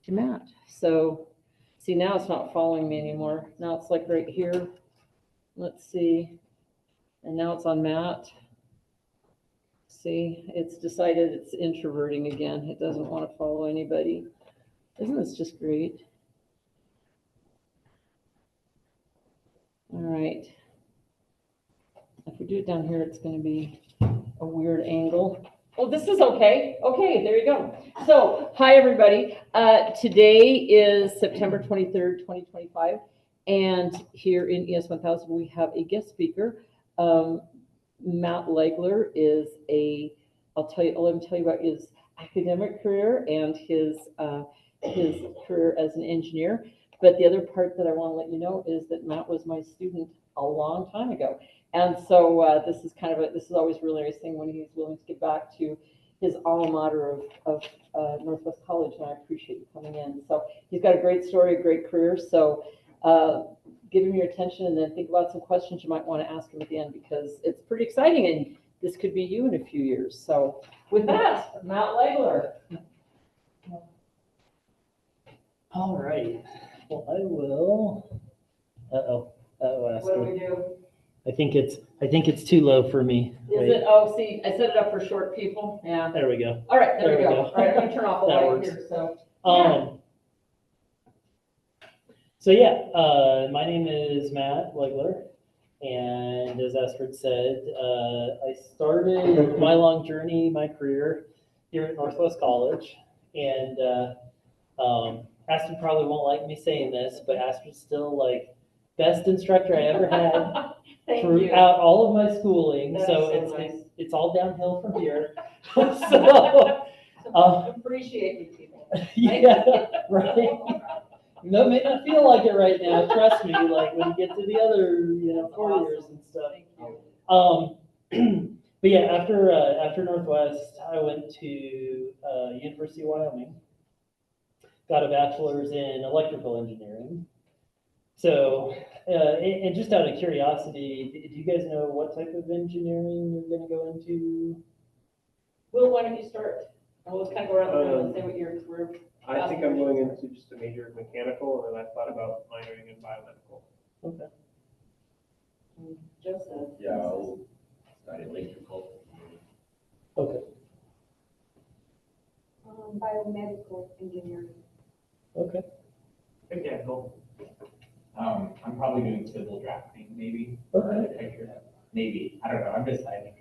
to Matt. So see, now it's not following me anymore. Now it's like right here. Let's see. And now it's on Matt. See, it's decided it's introverting again. It doesn't want to follow anybody. Isn't this just great? All right. If we do it down here, it's going to be a weird angle. Oh, this is okay. Okay, there you go. So, hi everybody. Today is September 23rd, 2025. And here in ES 1000, we have a guest speaker. Matt Legler is I'll let him tell you about his academic career and his career as an engineer. But the other part that I want to let you know is that Matt was my student a long time ago. And so this is always a really nice thing when he's willing to get back to his alma mater of Northwest College, and I appreciate you coming in. So he's got a great story, a great career. So give him your attention and then think about some questions you might want to ask him at the end, because it's pretty exciting and this could be you in a few years. So with that, Matt Legler. All right. Well, I will. What do we do? I think it's too low for me. Is it? Oh, see, I set it up for short people. Yeah. There we go. All right, there we go. All right, I'm gonna turn off the That light works. here. So. My name is Matt Legler, and as Astrid said, I started my long journey, my career here at Northwest College, and Astrid probably won't like me saying this, but Astrid's still like best instructor I ever had. Thank throughout you. all of my schooling, That's so so nice. it's all downhill from here. So Appreciate you people. yeah, right. That may not feel like it right now. Trust me. Like when you get to the other, 4 years and stuff. Thank you. But yeah, after Northwest, I went to University of Wyoming. Got a bachelor's in electrical engineering. So, and just out of curiosity, do you guys know what type of engineering you're going to go into? Will, why don't you start? And we'll kind of go around the room and say what your career. I think I'm going into just a major of mechanical, and then I thought about minoring in biomedical. Okay. Joseph. Yeah, I'll study electrical. Okay. Biomedical engineering. Okay. Mechanical. I'm probably doing civil drafting, maybe, Okay. or architecture. Maybe, I don't know, I'm deciding.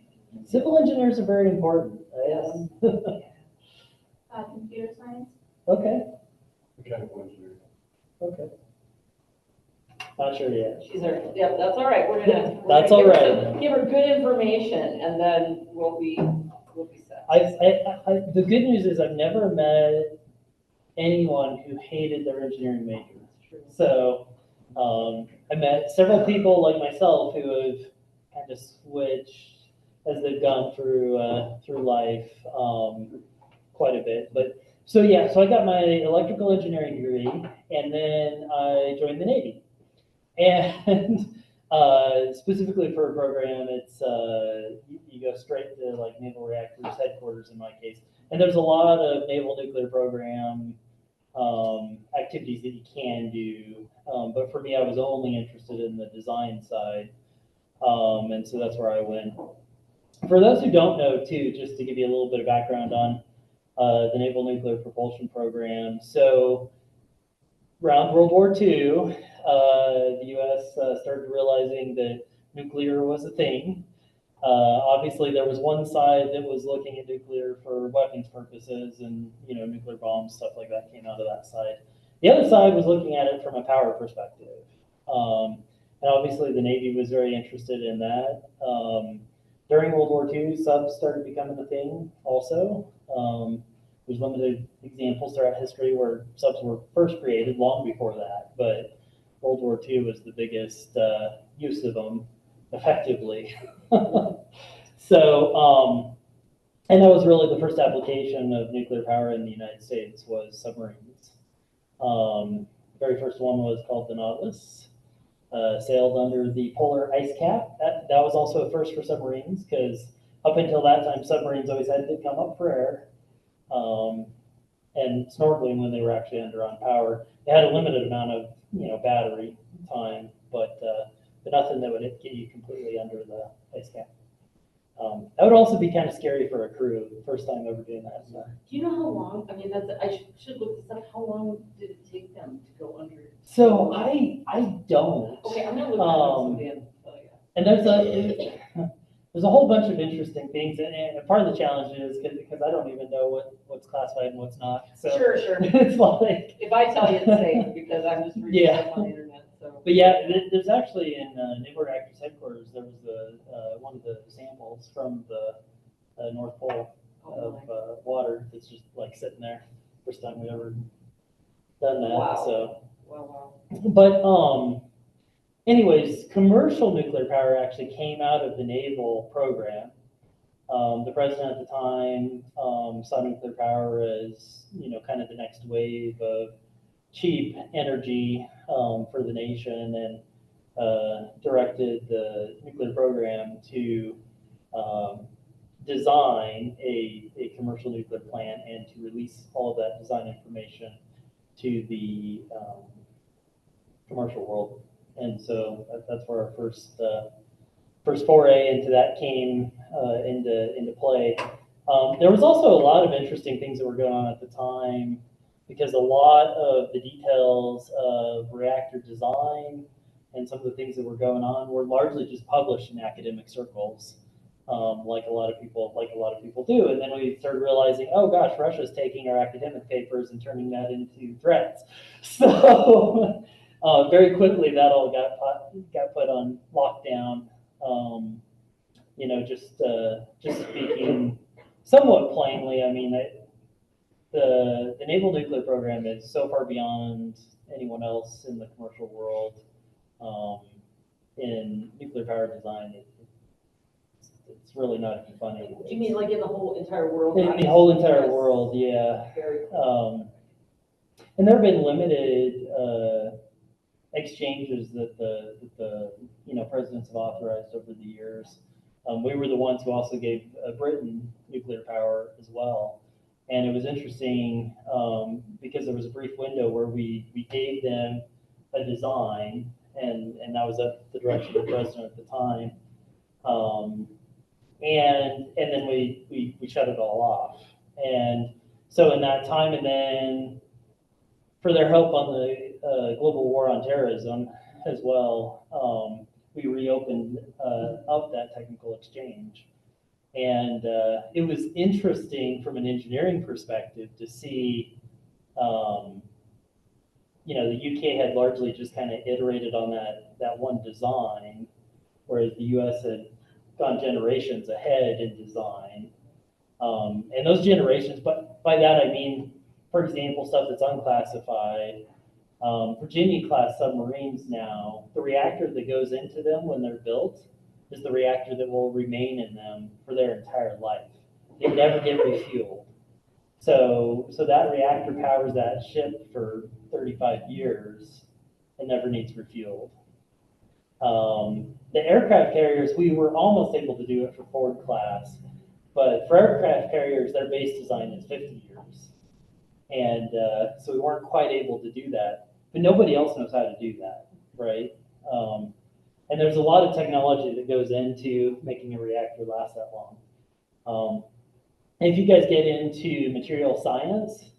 Civil engineers are very important. Yes. Computer science. Okay. Mechanical engineering. Okay. Not sure yet. She's our, yeah, that's all right. We're gonna That's give all her right. some- Give her good information and then we'll be set. The good news is I've never met anyone who hated their engineering major. So I met several people like myself who have kind of switched as they've gone through life quite a bit. But so I got my electrical engineering degree, and then I joined the Navy. And specifically for a program, it's you go straight to like Naval Reactors headquarters in my case, and there's a lot of naval nuclear program activities that you can do, but for me, I was only interested in the design side, and so that's where I went. For those who don't know, too, just to give you a little bit of background on the Naval Nuclear Propulsion Program. So around World War II, the U.S. Started realizing that nuclear was a thing. Obviously, there was one side that was looking at nuclear for weapons purposes, and nuclear bombs, stuff like that came out of that side. The other side was looking at it from a power perspective, and obviously the Navy was very interested in that. During World War II, subs started becoming a thing. Also, there's limited examples throughout history where subs were first created, long before that, but World War II was the biggest use of them effectively. So, and that was really the first application of nuclear power in the United States was submarines. Very first one was called the Nautilus. Sailed under the polar ice cap. That was also a first for submarines, because up until that time, submarines always had to come up for air. and snorkeling when they were actually under on power. They had a limited amount of, battery time, but nothing that would get you completely under the ice cap. That would also be kind of scary for a crew, first time ever doing that. So. Do you know how long, I mean, should look this up, how long did it take them to go under? So I don't. Okay, I'm gonna look that up someday and tell you. And there's a whole bunch of interesting things, and part of the challenge is because I don't even know what's classified and what's not. So Sure. it's like, If I tell you it's safe, because I'm just reading Yeah. stuff on the internet, so. but yeah, there's actually in Naval Reactors headquarters, there was one of the samples from the North Pole Oh, of water that's just like sitting there. First time we've ever done that. Wow. So, wow. but anyways, commercial nuclear power actually came out of the naval program. The president at the time saw nuclear power as, kind of the next wave of cheap energy for the nation, and directed the nuclear program to design a commercial nuclear plant and to release all of that design information to the commercial world. And so that's where our first foray into that came into play. There was also a lot of interesting things that were going on at the time, because a lot of the details of reactor design and some of the things that were going on were largely just published in academic circles, like a lot of people do. And then we started realizing, oh gosh, Russia's taking our academic papers and turning that into threats. So very quickly that all got put on lockdown. Just speaking somewhat plainly, I mean, the naval nuclear program is so far beyond anyone else in the commercial world in nuclear power design. It's really not even funny. Do you mean like in the whole entire world? In the whole entire world, yeah. Very cool. And there have been limited exchanges that the presidents have authorized over the years. We were the ones who also gave Britain nuclear power as well. And it was interesting because there was a brief window where we gave them a design, and that was at the direction of the president at the time. And then we shut it all off. And so in that time, and then for their help on the global war on terrorism as well, we reopened up that technical exchange. And it was interesting from an engineering perspective to see, the UK had largely just kind of iterated on that one design, whereas the US had gone generations ahead in design. And those generations, but by that I mean, for example, stuff that's unclassified. Virginia-class submarines now, the reactor that goes into them when they're built is the reactor that will remain in them for their entire life. They never get refueled. So that reactor powers that ship for 35 years and never needs refueled. The aircraft carriers, we were almost able to do it for Ford class, but for aircraft carriers, their base design is 50 years. And so we weren't quite able to do that, but nobody else knows how to do that, right? And there's a lot of technology that goes into making a reactor last that long. And if you guys get into material science,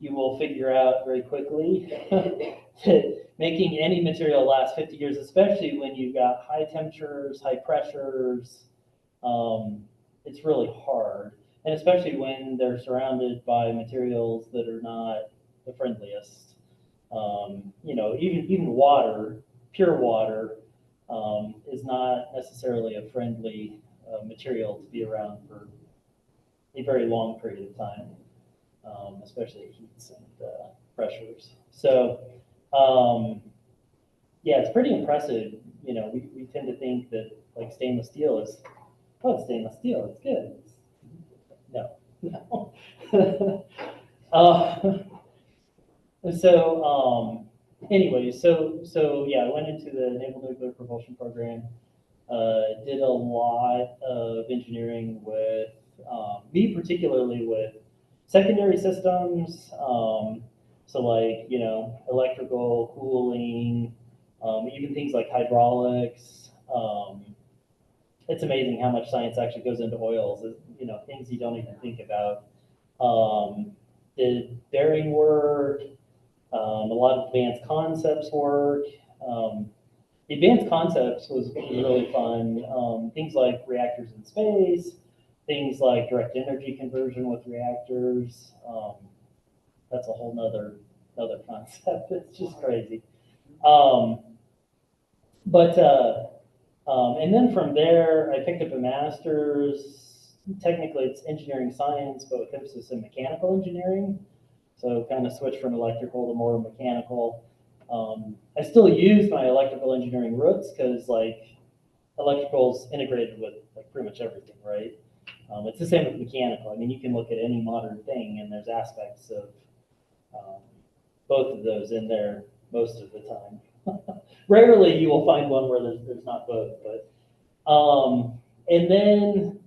you will figure out very quickly that making any material last 50 years, especially when you've got high temperatures, high pressures, it's really hard. And especially when they're surrounded by materials that are not the friendliest. Even water, pure water, is not necessarily a friendly material to be around for a very long period of time, especially at heats and pressures. So, yeah, it's pretty impressive. We tend to think that like stainless steel is, oh, it's stainless steel, it's good. No. Anyway, so yeah, I went into the Naval Nuclear Propulsion Program, did a lot of engineering with, me particularly with secondary systems, so like, electrical, cooling, even things like hydraulics. It's amazing how much science actually goes into oils, things you don't even think about. Did bearing work, a lot of advanced concepts work. The advanced concepts was really fun. Things like reactors in space, things like direct energy conversion with reactors. That's a whole nother concept. It's just crazy. And then from there, I picked up a master's. Technically, it's engineering science, but with emphasis in mechanical engineering. So kind of switched from electrical to more mechanical. I still use my electrical engineering roots because electrical's integrated with pretty much everything, right? It's the same with mechanical. I mean, you can look at any modern thing and there's aspects of both of those in there most of the time. Rarely you will find one where there's not both, but and then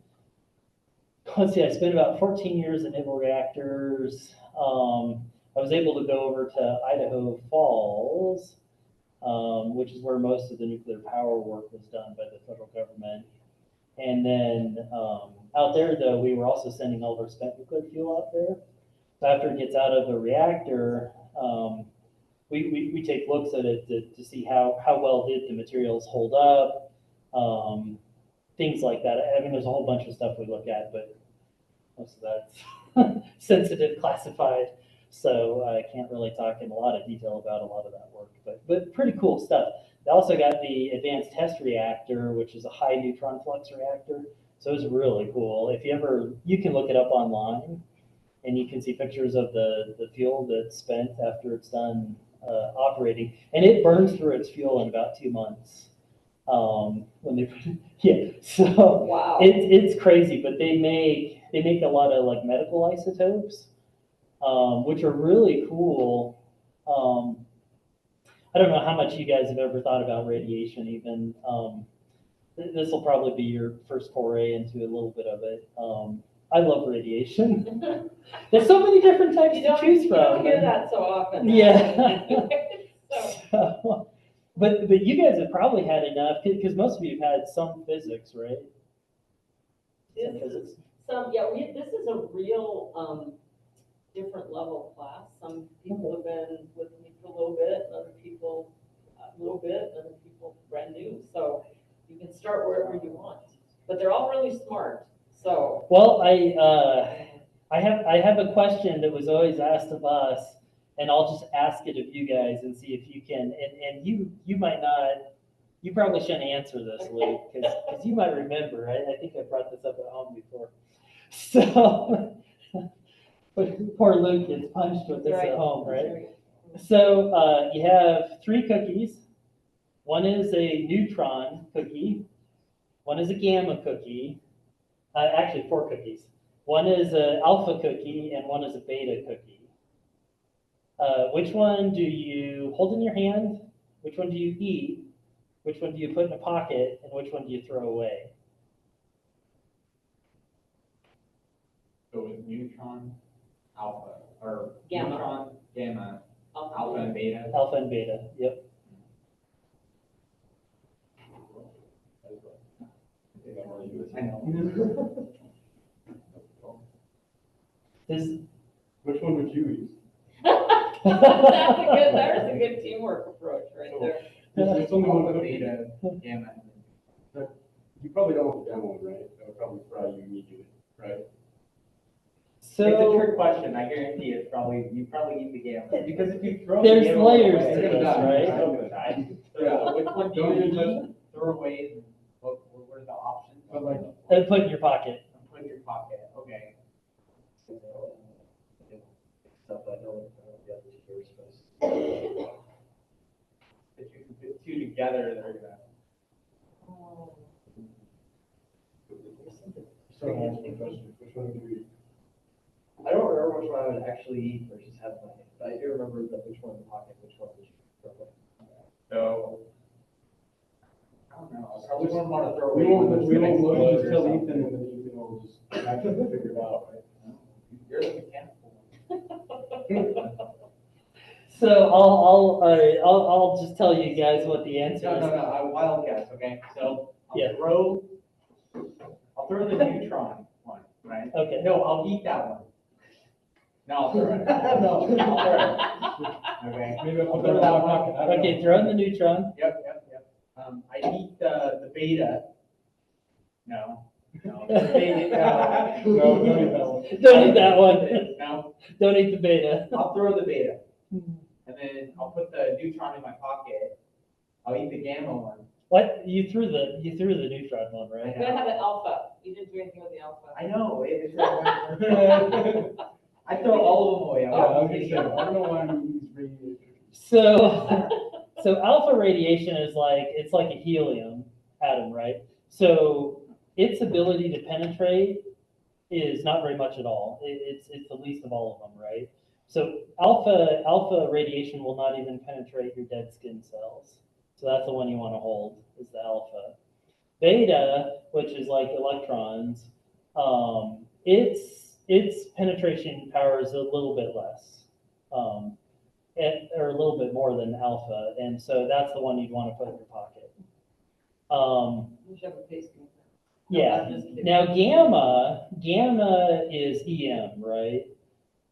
let's see, I spent about 14 years in naval reactors. I was able to go over to Idaho Falls, which is where most of the nuclear power work was done by the federal government. And then out there, though, we were also sending all of our spent nuclear fuel out there. So after it gets out of the reactor, we take looks at it to see how well did the materials hold up, things like that. I mean, there's a whole bunch of stuff we look at, but most of that's sensitive, classified. So I can't really talk in a lot of detail about a lot of that work, but pretty cool stuff. They also got the advanced test reactor, which is a high neutron flux reactor. So it's really cool. If you can look it up online and you can see pictures of the fuel that's spent after it's done operating, and it burns through its fuel in about 2 months. So Wow. it's crazy, but they make a lot of medical isotopes, which are really cool. I don't know how much you guys have ever thought about radiation even. This will probably be your first foray into a little bit of it. I love radiation. There's so many different types to choose You from. don't hear that so often. Yeah. So, But you guys have probably had enough, because most of you have had some physics, right? Some physics. this is a real different level class. Some people have been with me for a little bit, other people a little bit, other people brand new. So you can start wherever you want, but they're all really smart. So. Well, I have a question that was always asked of us, and I'll just ask it of you guys and see if you can. And you might not. You probably shouldn't answer this, Luke, because you might remember. I think I brought this up at home before. So, but poor Luke gets punched with this Right. at home, right? So you have 3 cookies. One is a neutron cookie. One is a gamma cookie. Actually, 4 cookies. One is an alpha cookie and one is a beta cookie. Which one do you hold in your hand? Which one do you eat? Which one do you put in a pocket? And which one do you throw away? So with neutron, alpha, or Gamma. neutron, gamma, alpha and beta. Alpha and beta, yep. I know. Which one would you use? There's a good teamwork approach right there. There's only one Alpha, cookie. beta, gamma. You probably don't want the demo one, right? That would probably fry you immediately, right? It's a So trick question. I guarantee you probably eat the gamma, because if you throw There's the gamma layers away, to you're gonna this, die. right? I'm gonna die. Yeah. Which one do Don't you even touch eat, throw away, and what are the options? But like, and put in your pocket. Put in your pocket. Okay. Stuff I know the other two are supposed to. If you can put 2 together, they're gonna. so which one would you eat? I don't remember which one I would actually eat versus have in my hand, but I do remember which one in the pocket, which one was throw away. So. I don't know. I probably wouldn't want to throw away. We won't one that's look, gonna just explode tell or Ethan something. and then Ethan will just actually figure it out, right? You're the mechanical So I'll just tell you guys what the answer No, is. I wild guess, okay? So Yeah. I'll throw the neutron one, right? Okay. No, I'll eat that one. No, I'll throw it. No, I'll throw it. Okay. Maybe I'll I'll put throw that that in my one. pocket. I don't Okay, know. throw in the neutron. Yep. I eat the beta. No. No. The beta, no. No, don't eat that one. Don't eat that one. No, Don't eat the beta. I'll throw the beta. And then I'll put the neutron in my pocket. I'll eat the gamma one. What? You threw the neutron one, right? You gotta have an alpha. You didn't do anything with the alpha. I know, it's I throw all of them away. Yeah, I was gonna say, I don't know why I'm radiation. So alpha radiation is it's like a helium atom, right? So its ability to penetrate is not very much at all. It's the least of all of them, right? So alpha radiation will not even penetrate your dead skin cells. So that's the one you want to hold, is the alpha. Beta, which is like electrons, its penetration power is a little bit less, or a little bit more than alpha, and so that's the one you'd want to put in your pocket. You should have a pacemaker. Yeah. I'm just kidding. Now gamma is EM, right?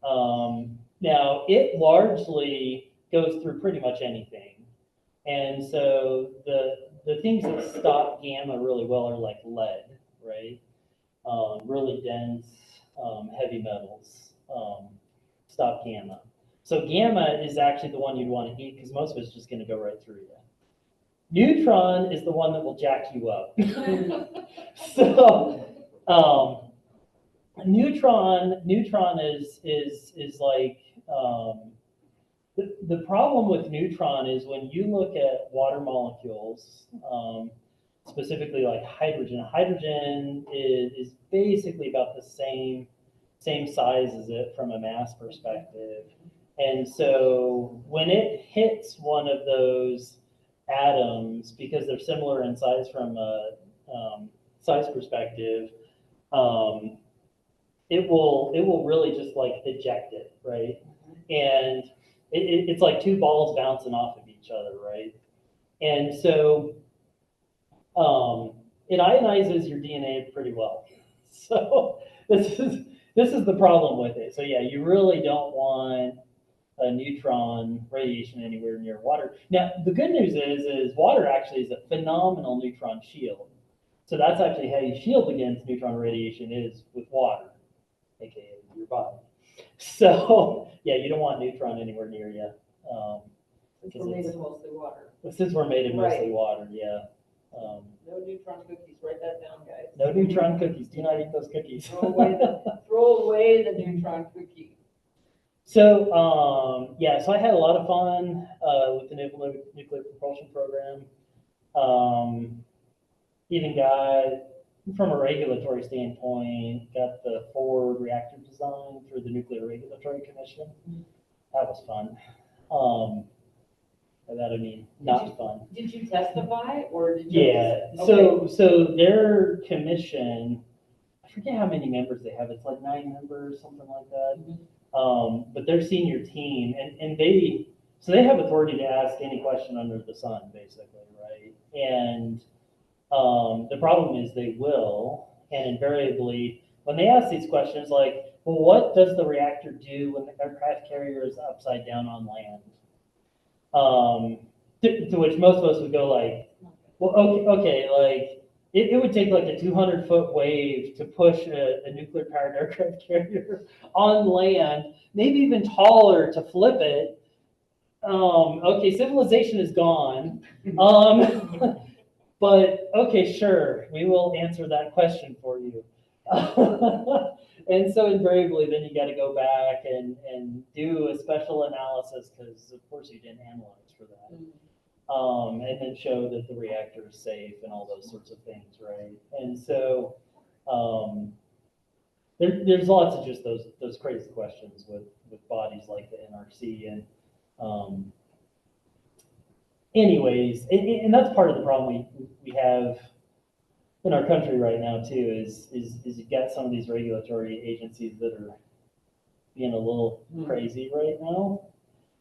Now it largely goes through pretty much anything. And so the things that stop gamma really well are like lead, right? Really dense, heavy metals stop gamma. So gamma is actually the one you'd want to eat because most of it's just going to go right through you. Neutron is the one that will jack you up. So neutron is like the problem with neutron is when you look at water molecules, specifically like hydrogen. Hydrogen is basically about the same size as it from a mass perspective. And so when it hits one of those atoms, because they're similar in size from a size perspective, it will really just like eject it, right? And it's like two balls bouncing off of each other, right? And so it ionizes your DNA pretty well. So this is the problem with it. So yeah, you really don't want a neutron radiation anywhere near water. Now the good news is water actually is a phenomenal neutron shield. So that's actually how you shield against neutron radiation is with water, aka your body. So yeah, you don't want neutron anywhere near you. Since we're made of mostly water. Since we're made of mostly Right. water, yeah. No neutron cookies, write that down, guys. No neutron cookies. Do not eat those cookies. Throw away the neutron cookie. So yeah, so I had a lot of fun with the Naval Nuclear Propulsion Program. Even got, from a regulatory standpoint, got the forward reactor design through the Nuclear Regulatory Commission. That was fun. By that I mean not fun. Did you testify or did you? Yeah. So their commission, I forget how many members they have. It's like 9 members, something like that. But their senior team, and they have authority to ask any question under the sun, basically, right? And the problem is they will, and invariably, when they ask these questions, like, well, what does the reactor do when the aircraft carrier is upside down on land? To which most of us would go like, well, okay, like, it would take like a 200-foot wave to push a nuclear-powered aircraft carrier on land, maybe even taller to flip it. Okay, civilization is gone. But okay, sure, we will answer that question for you. And so invariably, then you got to go back and do a special analysis because, of course, you didn't analyze for that. And then show that the reactor is safe and all those sorts of things, right? And so there's lots of just those crazy questions with bodies like the NRC and anyways, and that's part of the problem we have in our country right now too is you've got some of these regulatory agencies that are being a little Hmm. crazy right now.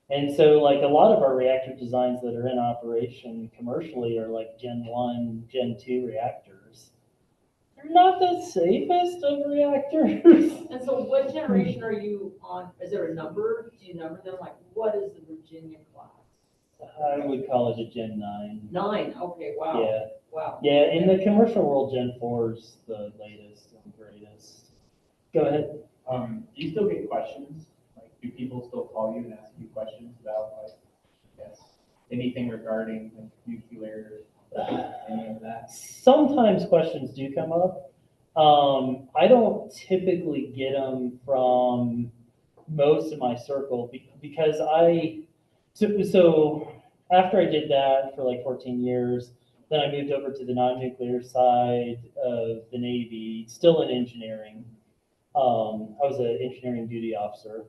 And so like a lot of our reactor designs that are in operation commercially are like Gen 1, Gen 2 reactors. They're not the safest of reactors. And so what generation are you on? Is there a number? Do you number them? Like, what is the Virginia class? I would call it a Gen 9. 9, okay, wow. Yeah. Wow. Yeah, in the commercial world, Gen 4 is the latest and greatest. Go ahead. Do you still get questions? Like, do people still call you and ask you questions about, like, yes, anything regarding like nuclear, any of that? Sometimes questions do come up. I don't typically get them from most of my circle because so after I did that for like 14 years, then I moved over to the non-nuclear side of the Navy, still in engineering. I was an engineering duty officer,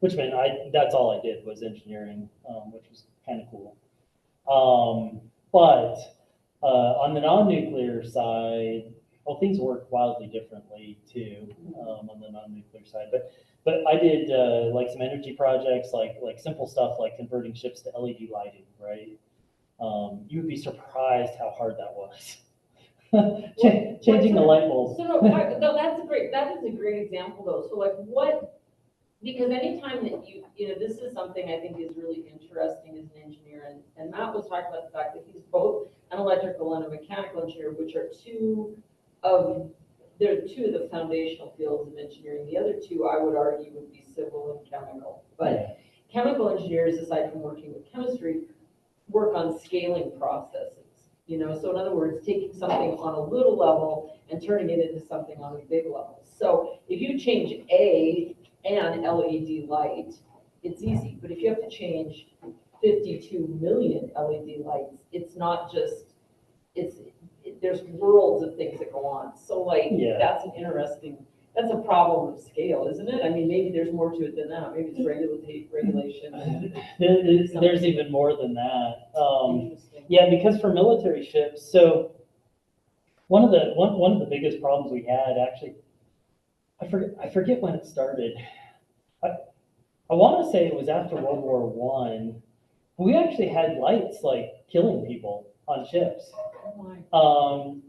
which meant that's all I did was engineering, which was kind of cool. But on the non-nuclear side, well, things work wildly differently too on the non-nuclear side. But I did like some energy projects, like simple stuff like converting ships to LED lighting, right? You would be surprised how hard that was. Changing the light bulb. So no, no, that's a great, that is a great example though. So like what, because anytime that you know, this is something I think is really interesting as an engineer, and Matt was talking about the fact that he's both an electrical and a mechanical engineer, which are they're two of the foundational fields of engineering. The other two, I would argue, would be civil and chemical. But chemical engineers, aside from working with chemistry, work on scaling processes. You know, so in other words, taking something on a little level and turning it into something on a big level. So if you change an LED light, it's easy. But if you have to change 52 million LED lights, it's not just, there's worlds of things that go on. So like, Yeah. that's a problem of scale, isn't it? I mean, maybe there's more to it than that. Maybe it's regulation. There's even more than that. Interesting. Yeah, because for military ships, so one of the biggest problems we had actually, I forget when it started. I want to say it was after World War One. We actually had lights like killing people on ships. Oh my.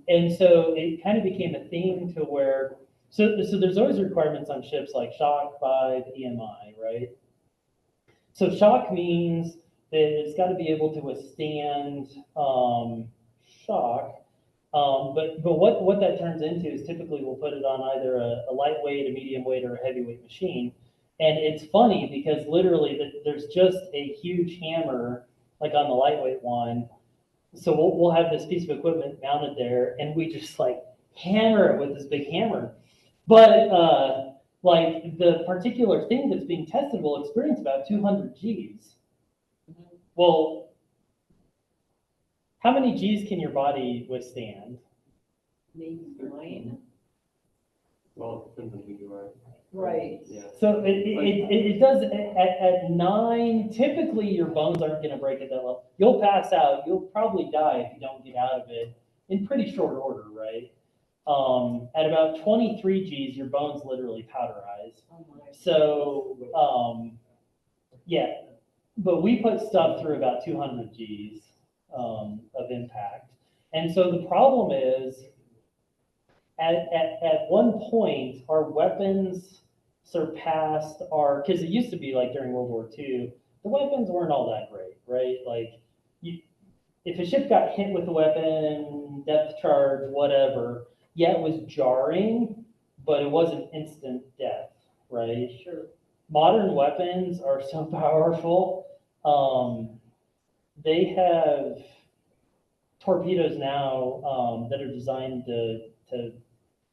And so it kind of became a theme to where, so there's always requirements on ships like shock, 5, EMI, right? So shock means that it's got to be able to withstand shock. But what that turns into is typically we'll put it on either a lightweight, a medium weight, or a heavyweight machine. And it's funny because literally there's just a huge hammer like on the lightweight one. So we'll have this piece of equipment mounted there and we just like hammer it with this big hammer. But like the particular thing that's being tested will experience about 200 Gs. Well, how many Gs can your body withstand? Maybe 9. Well, it depends on who you are. Right. Yeah. So it does at 9. Typically, your bones aren't going to break at that level. You'll pass out. You'll probably die if you don't get out of it in pretty short order, right? At about 23 Gs, your bones literally powderize. Oh my. So yeah, but we put stuff through about 200 Gs of impact, and so the problem is. At one point, our weapons surpassed because it used to be like during World War II, the weapons weren't all that great, right? Like, if a ship got hit with a weapon, depth charge, whatever, yeah, it was jarring, but it wasn't instant death, right? Sure. Modern weapons are so powerful. They have torpedoes now that are designed to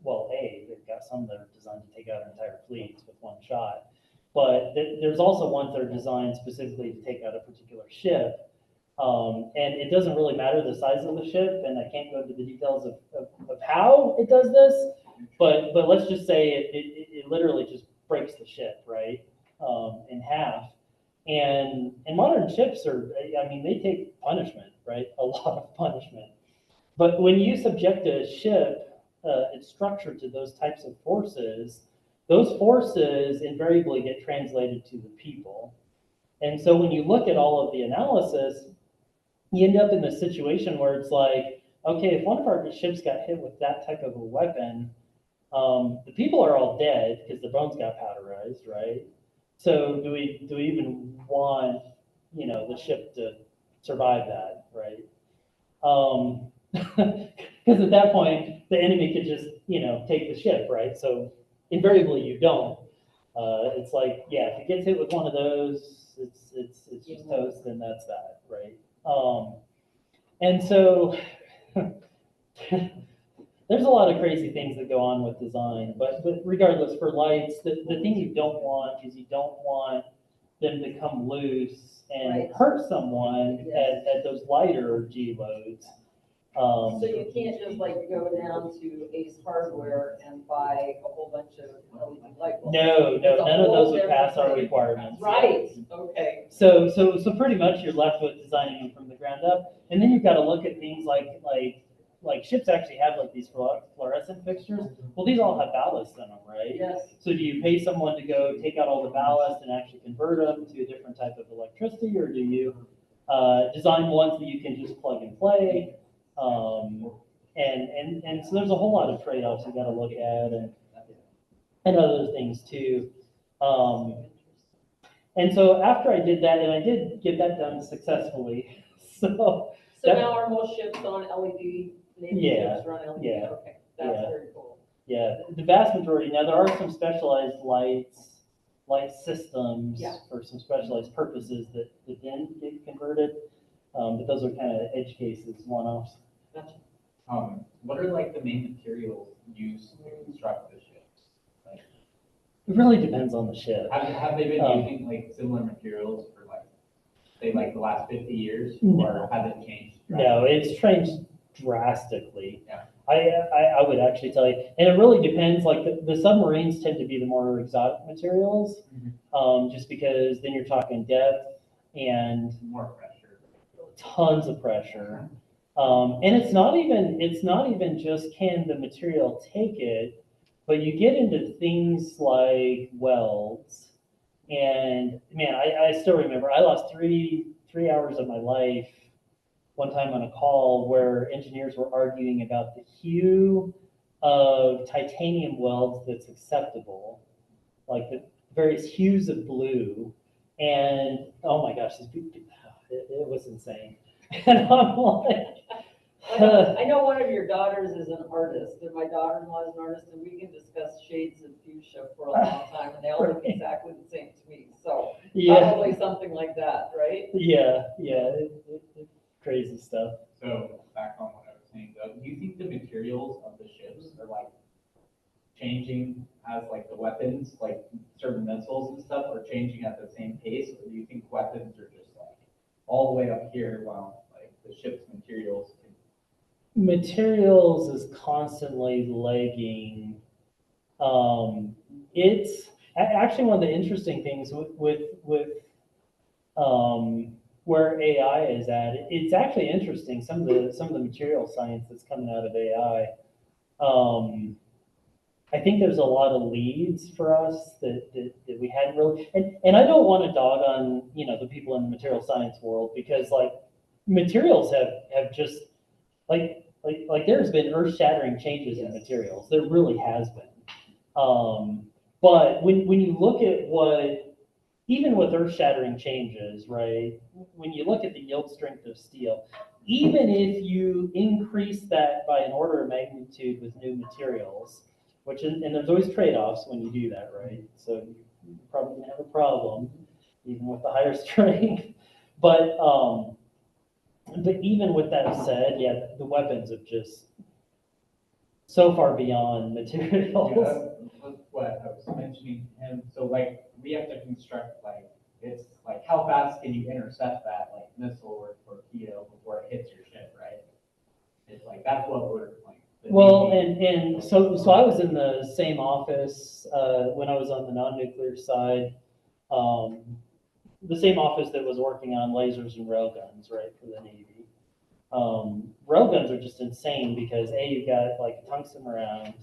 well, they've got some that are designed to take out entire fleets with one shot, but there's also ones that are designed specifically to take out a particular ship. And it doesn't really matter the size of the ship, and I can't go into the details of how it does this, but let's just say it literally just breaks the ship, right, in half. And modern ships I mean, they take punishment, right, a lot of punishment. But when you subject a ship, its structure to those types of forces, those forces invariably get translated to the people. And so when you look at all of the analysis, you end up in the situation where it's like, okay, if one of our ships got hit with that type of a weapon, the people are all dead because the bones got powderized, right? So do we even want, the ship to survive that, right? Because at that point, the enemy could just, take the ship, right? So invariably you don't. It's like, yeah, if it gets hit with one of those, it's just toast, and that's that, right? And so there's a lot of crazy things that go on with design, but regardless, for lights, the thing you don't want is you don't want them to come loose and Right. hurt someone Yes. at those lighter G loads. So you can't just like go down to Ace Hardware and buy a whole bunch of LED light bulbs. No, It's a none of whole those would different pass our thing. requirements. Right, okay. So pretty much you're left with designing them from the ground up, and then you've got to look at things like ships actually have like these fluorescent fixtures. Well, these all have ballast in them, right? Yes, So do you pay someone to go take out all the ballast and actually convert them to a different type of electricity, or do you design ones that you can just plug and play? And so there's a whole lot of trade-offs you got to look at, and other things too. And so after I did that, and I did get that done successfully, so so now are most ships on LED, Navy Yeah, ships run LED, yeah, okay, that's yeah. very cool. yeah, the vast majority. Now there are some specialized light systems Yeah. for some specialized purposes that then get converted, but those are kind of edge cases, one-offs. Gotcha. What are like the main materials used to construct the ships? Like, It really depends on the ship. have they been Um, using like similar materials for like, say like the last 50 years, No. or has it changed? No, it's changed drastically. Yeah. I would actually tell you, and it really depends. Like the submarines tend to be the more exotic materials, just because then you're talking depth and More pressure. tons of pressure. And it's not even just can the material take it, but you get into things like welds. And man, I still remember I lost three hours of my life one time on a call where engineers were arguing about the hue of titanium welds that's acceptable, like the various hues of blue. And oh my gosh, it was insane. And I'm like, I know one of your daughters is an artist, and my daughter-in-law is an artist, and we can discuss shades of fuchsia for a long time, and they all look exactly the same to me, so yeah, probably something like that, right? yeah, crazy stuff. So back on what I was saying though, do you think the materials of the ships are like changing as like the weapons, like certain missiles and stuff are changing at the same pace? Or do you think weapons are just like all the way up here while like the ship's materials can Materials is constantly lagging. It's actually one of the interesting things with where AI is at. It's actually interesting some of the material science that's coming out of AI. I think there's a lot of leads for us that we hadn't really, and I don't want to dog on the people in the material science world, because like materials have just like there's been earth-shattering changes in materials. There really has been. But when you look at what, even with earth-shattering changes, right? When you look at the yield strength of steel, even if you increase that by an order of magnitude with new materials, and there's always trade-offs when you do that, right? So you're probably gonna have a problem, even with the higher strength. But even with that said, yeah, the weapons have just so far beyond materials. that's what I was mentioning. And so like we have to construct like, it's like how fast can you intercept that like missile or torpedo before it hits your ship, right? It's like that's what we're like. Well, and so I was in the same office when I was on the non-nuclear side, the same office that was working on lasers and railguns, right, for the Navy. Railguns are just insane because you've got like a tungsten round,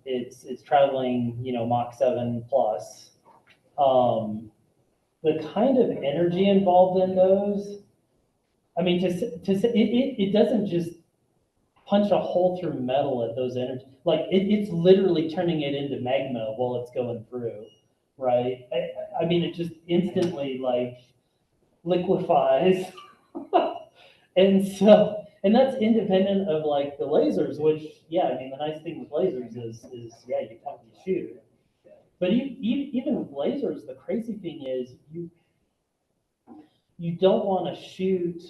It's traveling, Mach 7 plus. The kind of energy involved in those, I mean, it doesn't just punch a hole through metal at those energy, like it's literally turning it into magma while it's going through, right? I mean, it just instantly like liquefies. And that's independent of like the lasers, which, yeah, I mean, the nice thing with lasers is yeah, you come to shoot. But even with lasers, the crazy thing is you don't want to shoot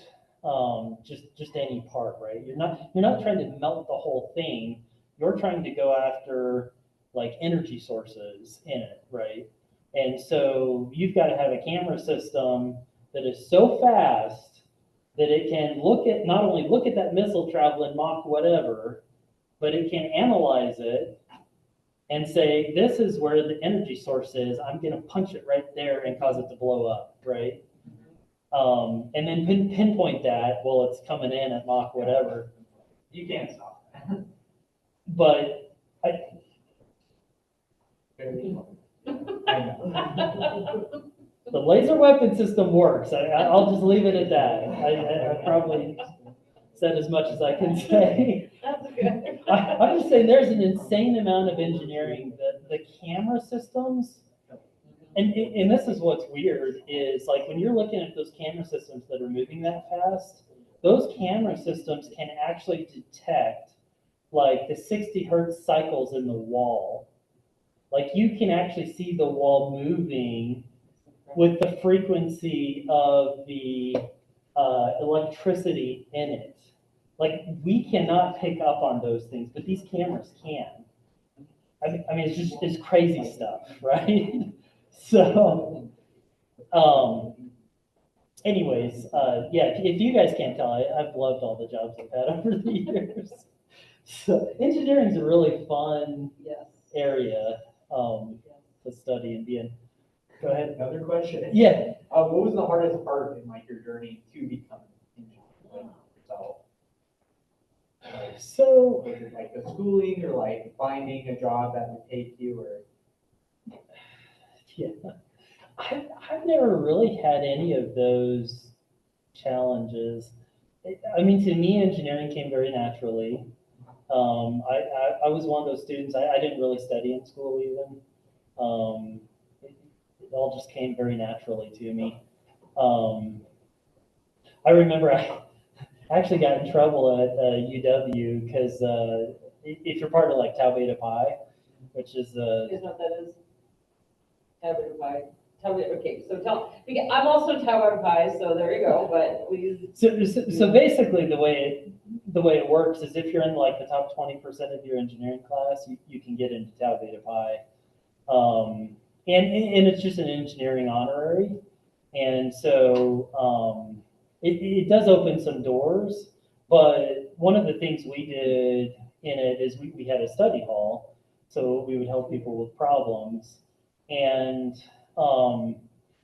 just any part, right? You're not trying to melt the whole thing. You're trying to go after like energy sources in it, right? And so you've got to have a camera system that is so fast that it can not only look at that missile traveling Mach whatever, but it can analyze it and say, this is where the energy source is. I'm going to punch it right there and cause it to blow up, right? And then pinpoint that while it's coming in at Mach whatever. You can't stop that. But I know. the laser weapon system works. I'll just leave it at that. I probably said as much as I can say. That's good. I'm just saying there's an insane amount of engineering that the camera systems, and this is what's weird, is like when you're looking at those camera systems that are moving that fast, those camera systems can actually detect like the 60 hertz cycles in the wall. Like you can actually see the wall moving with the frequency of the electricity in it. Like we cannot pick up on those things, but these cameras can. I mean, it's crazy stuff, right? So, anyways, yeah, if you guys can't tell, I've loved all the jobs I've had over the years. So engineering is a really fun area to study and be in. Go ahead. Another question. Yeah. What was the hardest part in like your journey to become an engineer yourself? So, Was it like the schooling or like finding a job that would take you or? yeah, I've never really had any of those challenges. I mean, to me, engineering came very naturally. I was one of those students, I didn't really study in school even. It all just came very naturally to me. I remember I actually got in trouble at UW because if you're part of like Tau Beta Pi, which is Is what that is? Tau Beta Pi. Tau Beta, okay, so I'm also Tau Beta Pi, so there you go, but please. So basically the way it works is if you're in like the top 20% of your engineering class, you can get into Tau Beta Pi. And it's just an engineering honorary. And so it does open some doors, but one of the things we did in it is we had a study hall, so we would help people with problems. And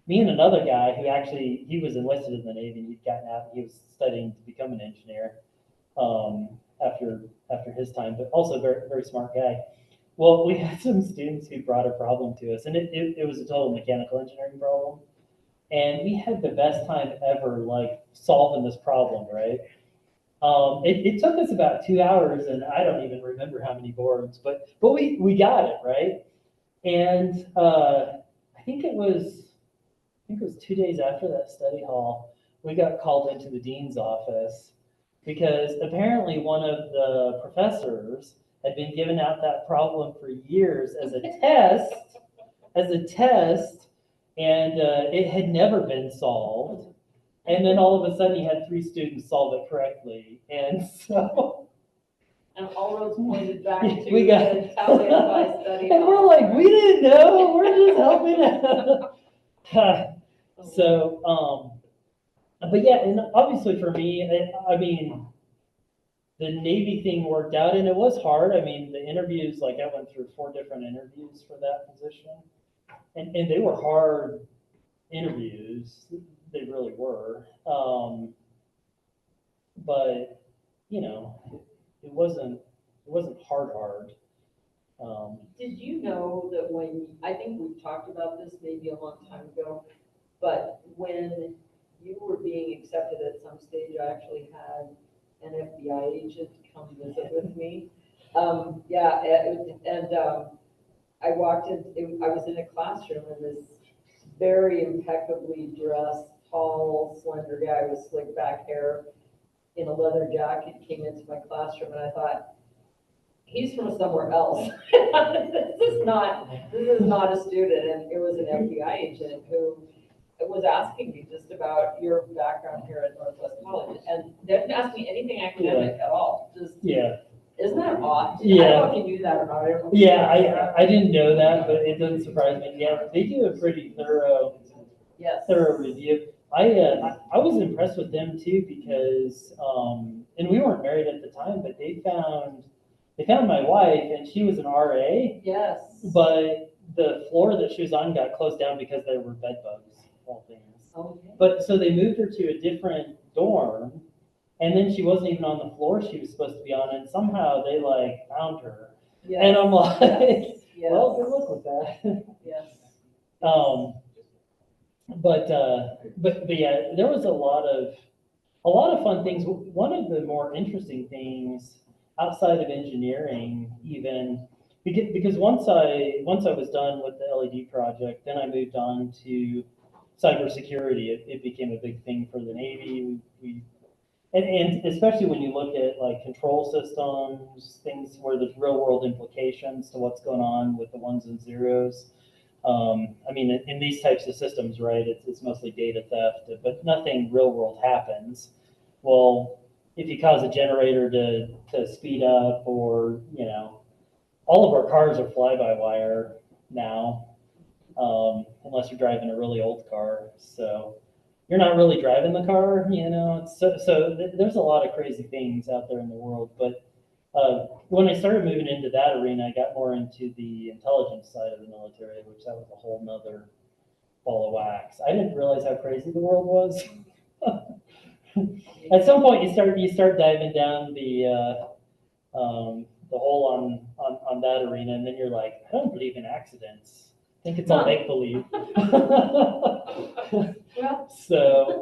me and another guy who actually, he was enlisted in the Navy, and he'd gotten out, and he was studying to become an engineer after his time, but also very, very smart guy. Well, we had some students who brought a problem to us, and it was a total mechanical engineering problem. And we had the best time ever, like, solving this problem, right? It took us about 2 hours, and I don't even remember how many boards, but we got it, right? And I think it was 2 days after that study hall, we got called into the dean's office because apparently one of the professors had been giving out that problem for years as a test, and it had never been solved. And then all of a sudden, he had 3 students solve it correctly, and so. And all roads pointed back to We got, the Tau Beta Pi study. and we're like, we didn't know, we're just helping out. So, but yeah, and obviously for me, I mean, the Navy thing worked out, and it was hard. I mean, the interviews, like I went through 4 different interviews for that position, and they were hard interviews. They really were. But, you know, it wasn't hard. Did you know that I think we've talked about this maybe a long time ago, but when you were being accepted at some stage, I actually had an FBI agent come visit with me. Yeah, I walked in, I was in a classroom and this very impeccably dressed, tall, slender guy with slick back hair in a leather jacket came into my classroom and I thought, he's from somewhere else. This is not a student, and it was an FBI agent who was asking me just about your background here at Northwest College, and didn't ask me anything academic at all, just, Yeah, isn't that odd? I Yeah. don't know if you knew that or not. I don't know. yeah, I didn't know that, but it doesn't surprise me. Yeah, they do a pretty Yes. thorough review. I was impressed with them too because, and we weren't married at the time, but they found my wife and she was an RA, Yes. but the floor that she was on got closed down because there were bed bugs, all things. Okay. But so they moved her to a different dorm, and then she wasn't even on the floor she was supposed to be on, and somehow they like found her. Yes. And I'm like, Yes. well, good luck with that. Yes. But yeah, there was a lot of fun things. One of the more interesting things outside of engineering, even because once I was done with the LED project, then I moved on to cybersecurity. It became a big thing for the Navy. And especially when you look at like control systems, things where there's real world implications to what's going on with the ones and zeros. I mean, in these types of systems, right, it's mostly data theft, but nothing real world happens. Well, if you cause a generator to speed up, or, all of our cars are fly-by-wire now, unless you're driving a really old car. So you're not really driving the car, there's a lot of crazy things out there in the world. But when I started moving into that arena, I got more into the intelligence side of the military, which that was a whole nother ball of wax. I didn't realize how crazy the world was. At some point, you start diving down the hole on that arena, and then you're like, I don't believe in accidents. I think it's all make believe. Well, So,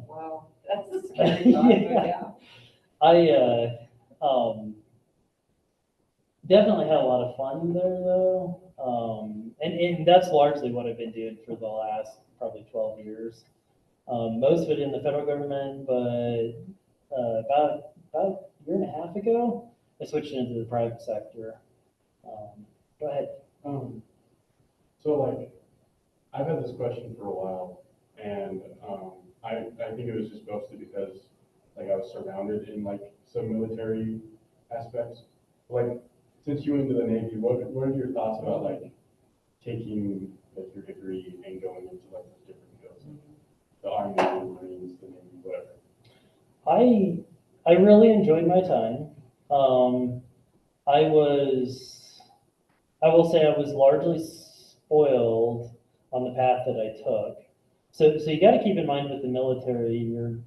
wow, that's a scary thought, but yeah. I definitely had a lot of fun there, though. And that's largely what I've been doing for the last probably 12 years. Most of it in the federal government, but about a year and a half ago, I switched into the private sector. Go ahead. So like, I've had this question for a while, and I think it was just mostly because like I was surrounded in like some military aspects. Like, since you went into the Navy, what are your thoughts about like taking like your degree and going into like those different fields, the Army, the Marines, the Navy, whatever? I really enjoyed my time. I will say I was largely spoiled on the path that I took. So you got to keep in mind with the military, you're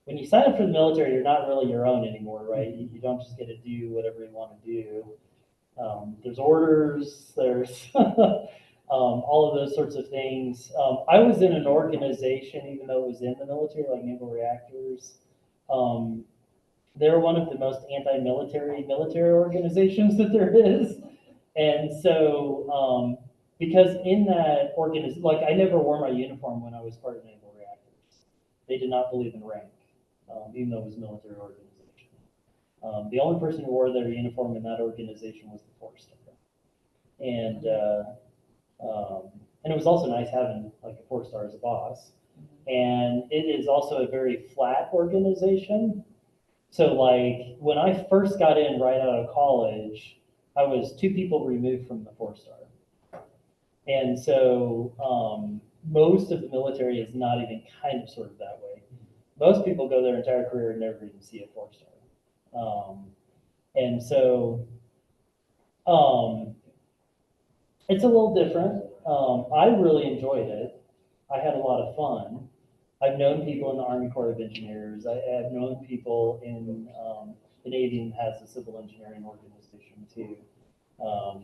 when you sign up for the military, you're not really your own anymore, right? You don't just get to do whatever you want to do. There's orders, there's all of those sorts of things. I was in an organization, even though it was in the military, like Naval Reactors. They're one of the most anti-military military organizations that there is. And so, because in that organization, like I never wore my uniform when I was part of Naval Reactors. They did not believe in rank, even though it was a military organization. The only person who wore their uniform in that organization was the 4-star. And it was also nice having like a 4-star as a boss. And it is also a very flat organization. So like when I first got in right out of college, I was 2 people removed from the 4-star. And so most of the military is not even kind of sort of that way. Most people go their entire career and never even see a 4-star. And so it's a little different. I really enjoyed it. I had a lot of fun. I've known people in the Army Corps of Engineers. I've known people in the Navy, has a civil engineering organization too.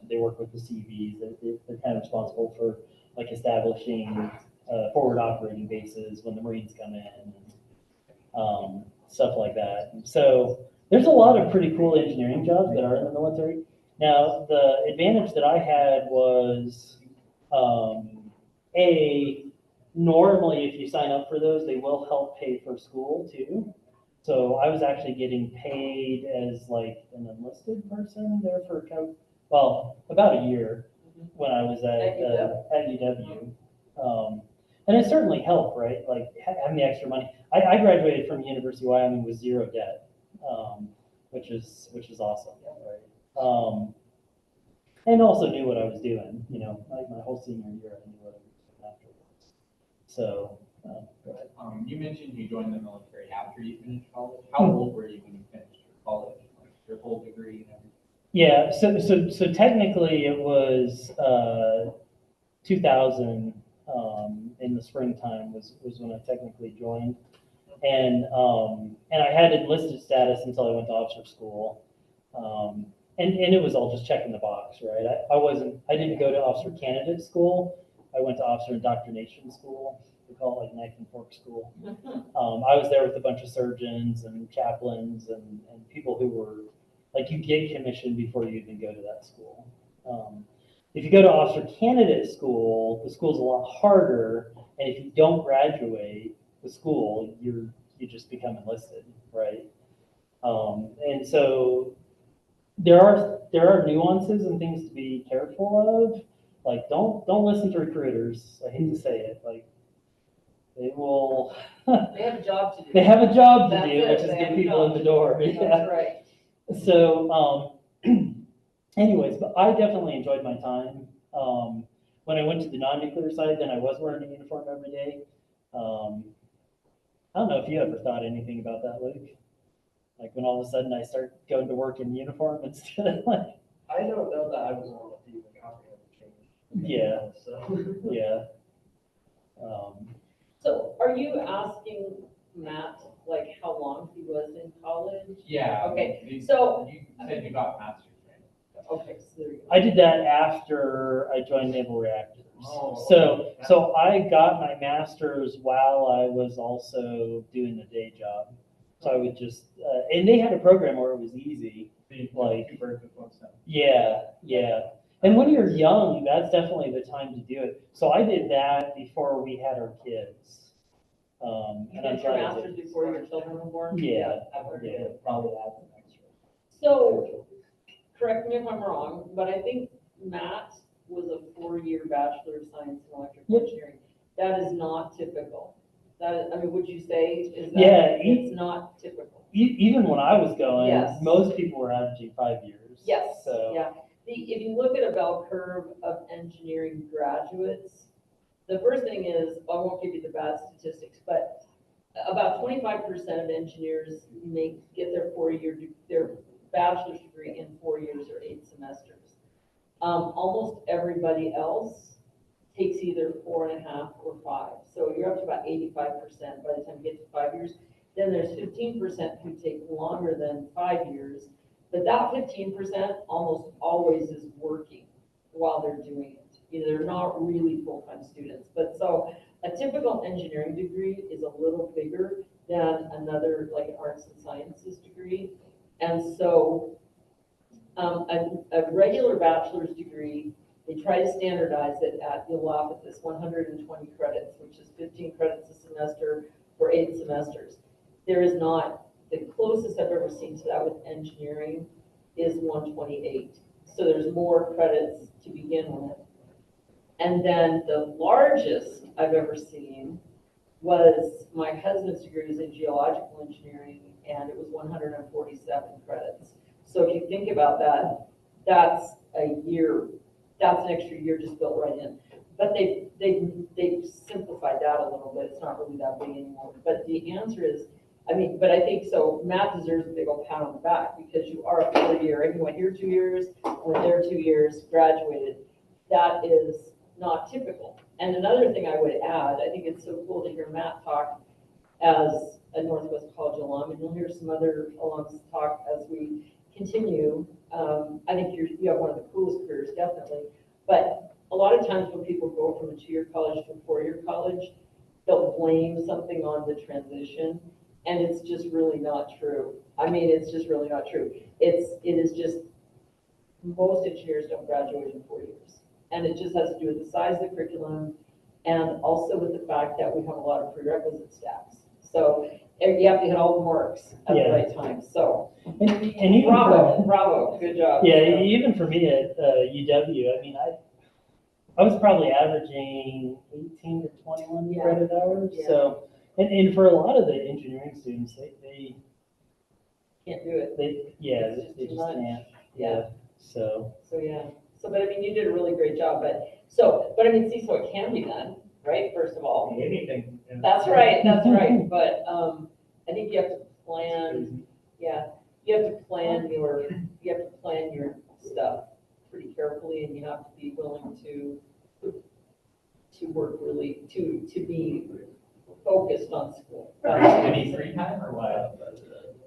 They work with the CVs. They're kind of responsible for like establishing forward operating bases when the Marines come in, and stuff like that. And so there's a lot of pretty cool engineering jobs that are in the military. Now, the advantage that I had was, normally if you sign up for those, they will help pay for school too. So I was actually getting paid as like an enlisted person there for, about a year when I was at UW. And it certainly helped, right? Like having the extra money. I graduated from University of Wyoming with zero debt, which is awesome, right? And also knew what I was doing, like my whole senior year, I knew what I was doing afterwards. So, go ahead. You mentioned you joined the military after you finished college. How old were you when you finished your college, like your whole degree and everything? Yeah, so technically it was 2000 in the springtime was when I technically joined, and I had enlisted status until I went to officer school, and it was all just checking the box, right? I didn't go to officer candidate school. I went to officer indoctrination school. We call it like knife and fork school. I was there with a bunch of surgeons and chaplains and people who were like, you get commissioned before you even go to that school. If you go to officer candidate school, the school's a lot harder, and if you don't graduate the school, you just become enlisted, right? And so there are nuances and things to be careful of. Like, don't listen to recruiters. I hate to say it, like they will. They have a job to do. They have a job to That's do, it, which is they get have a people job in the to door. do. Yeah. That's right. So, anyways, but I definitely enjoyed my time. When I went to the non-nuclear side, then I was wearing a uniform every day. I don't know if you ever thought anything about that, Luke. Like when all of a sudden I start going to work in uniform instead of like. I don't know that I was on with you when comprehend change. Yeah. So. Yeah. So are you asking Matt, like, how long he was in college? Yeah. Okay, You so- you said you got master's training. Okay, so there you go. I did that after I joined Naval Reactors. Oh, So I got my master's while I was also doing the day job. So I would just, and they had a program where it was easy. Like, two birds with one stone. Yeah. And when you're young, that's definitely the time to do it. So I did that before we had our kids. You And I'm did your glad I master's did. before your children were born? Yeah, I've heard yeah. it. Probably add some extra. So, correct me if I'm wrong, but I think Matt was a 4-year Bachelor of Science in Electrical Yep. Engineering. That is not typical. Would you say, is that? Yeah, It's not typical. Even when I was going, Yes. most people were averaging 5 years. Yes, So, yeah. If you look at a bell curve of engineering graduates, the first thing is, I won't give you the bad statistics, but about 25% of engineers get their bachelor's degree in 4 years or 8 semesters. Almost everybody else takes either 4.5 or 5. So you're up to about 85% by the time you get to 5 years. Then there's 15% who take longer than 5 years. But that 15% almost always is working while they're doing it. They're not really full-time students. But so a typical engineering degree is a little bigger than another, like an arts and sciences degree. And so a regular bachelor's degree, they try to standardize it at, you'll laugh at this, 120 credits, which is 15 credits a semester for 8 semesters. There is not. The closest I've ever seen to that with engineering is 128. So there's more credits to begin with. And then the largest I've ever seen was my husband's degree was in geological engineering, and it was 147 credits. So if you think about that, that's an extra year just built right in. But they've simplified that a little bit. It's not really that big anymore. But the answer is, but I think so. Matt deserves a big old pat on the back because you are a 4-year. And you went here 2 years, went there 2 years, graduated. That is not typical. And another thing I would add, I think it's so cool to hear Matt talk as a Northwest College alum, and you'll hear some other alums talk as we continue. I think you have one of the coolest careers, definitely. But a lot of times when people go from a 2-year college to a 4-year college, they'll blame something on the transition, and it's just really not true. I mean, it's just really not true. It is just, most engineers don't graduate in 4 years. And it just has to do with the size of the curriculum and also with the fact that we have a lot of prerequisite stacks. So you have to hit all the marks at the Yeah. right time. So And even bravo, good job. Yeah, even for me at UW, I mean, I was probably averaging 18 to 21 Yeah. credit hours. Yeah. So, and for a lot of the engineering students, they Can't do it. yeah, It's just they too just much. can't. Yeah. So, So, yeah. So, but I mean, you did a really great job, but I mean, see, so it can be done, right? First of all. Anything. yeah. That's right, that's right. But, I think you have to plan, yeah, you have to plan your stuff pretty carefully, and you have to be willing to work really, to be focused on school. Any free time or what?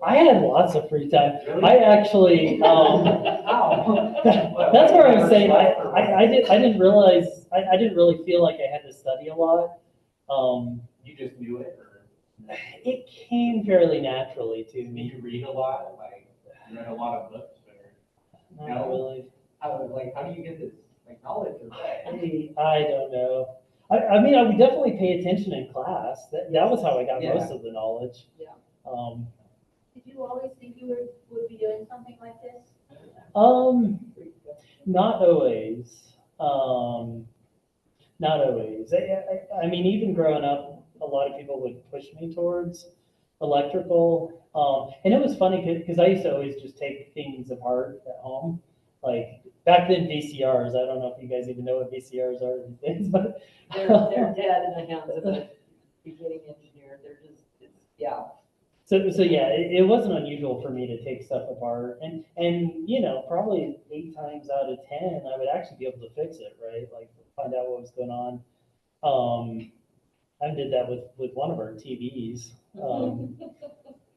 I had lots of free time. Really? I actually, How? that's where I'm saying, I didn't realize, I didn't really feel like I had to study a lot. You just knew it, or It came fairly naturally to did me. you read a lot? Like, you read a lot of books, or Not really. how do you get this like knowledge or what? I don't know. I mean, I would definitely pay attention in class. That was how I got Yeah. most of the knowledge. Yeah. Did you always think you would be doing something like this? Not always. Not always. I mean, even growing up, a lot of people would push me towards electrical. And it was funny because I used to always just take things apart at home. Like back then, VCRs. I don't know if you guys even know what VCRs are these days, but They're dead in the hands of a beginning engineer. They're just, yeah. So yeah, it wasn't unusual for me to take stuff apart, and you know, probably 8 times out of 10, I would actually be able to fix it, right? Like find out what was going on. I did that with one of our TVs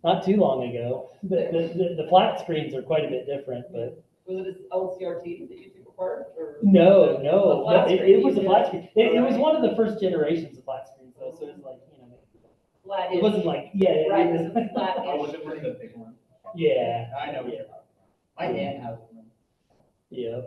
not too long ago. The flat screens are quite a bit different, but Was it an LCRT that you took apart, or? no, A flat screen, it was a you flat did. screen. It was one of the first generations of flat screens, though, so it was like, you know, Flat it wasn't like Right, it it was a flat Oh, was it one of the big ones? yeah, I know what you're talking about. My dad has one. yeah.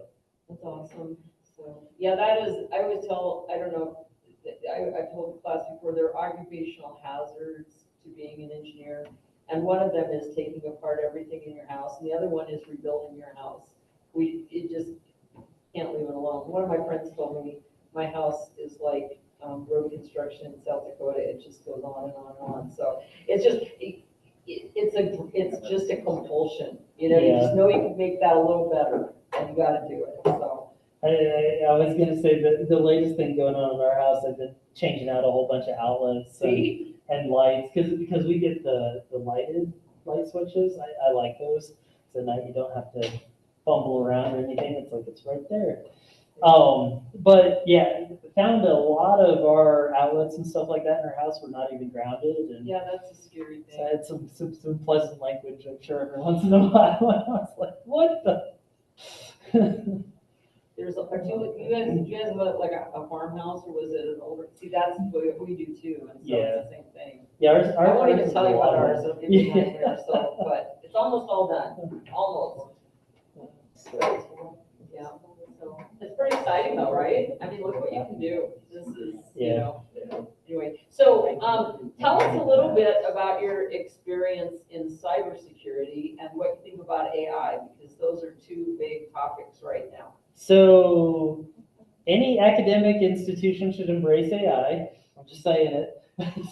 That's awesome. So, yeah, that is, I always tell, I don't know, I've told the class before, there are occupational hazards to being an engineer. And one of them is taking apart everything in your house, and the other one is rebuilding your house. It just can't leave it alone. One of my friends told me, my house is like road construction in South Dakota. It just goes on and on and on. So it's just, it's just a compulsion. You know, you just know you can make that a little better, and you gotta do it, so. I was gonna say that the latest thing going on in our house, I've been changing out a whole bunch of outlets and lights, because we get the lighted light switches. I like those. So now you don't have to fumble around or anything. It's like it's right there. But yeah, found a lot of our outlets and stuff like that in our house were not even grounded, and Yeah, that's a scary so I thing. had some pleasant language, I'm sure, every once in a while. I was like, what the? There's, do you guys have like a farmhouse, or was it an older, see, that's what we do too, and so Yeah. it's the same thing. Yeah, I won't ours even is tell you a about lot ours, more. it'll give you a Yeah. nightmare, so, but it's almost all done, almost. Yeah, so, it's pretty exciting though, right? I mean, look what you can do, this is, you Yeah. know, anyway. So, tell us a little bit about your experience in cybersecurity and what you think about AI, because those are two big topics right now. So any academic institution should embrace AI. I'm just saying it.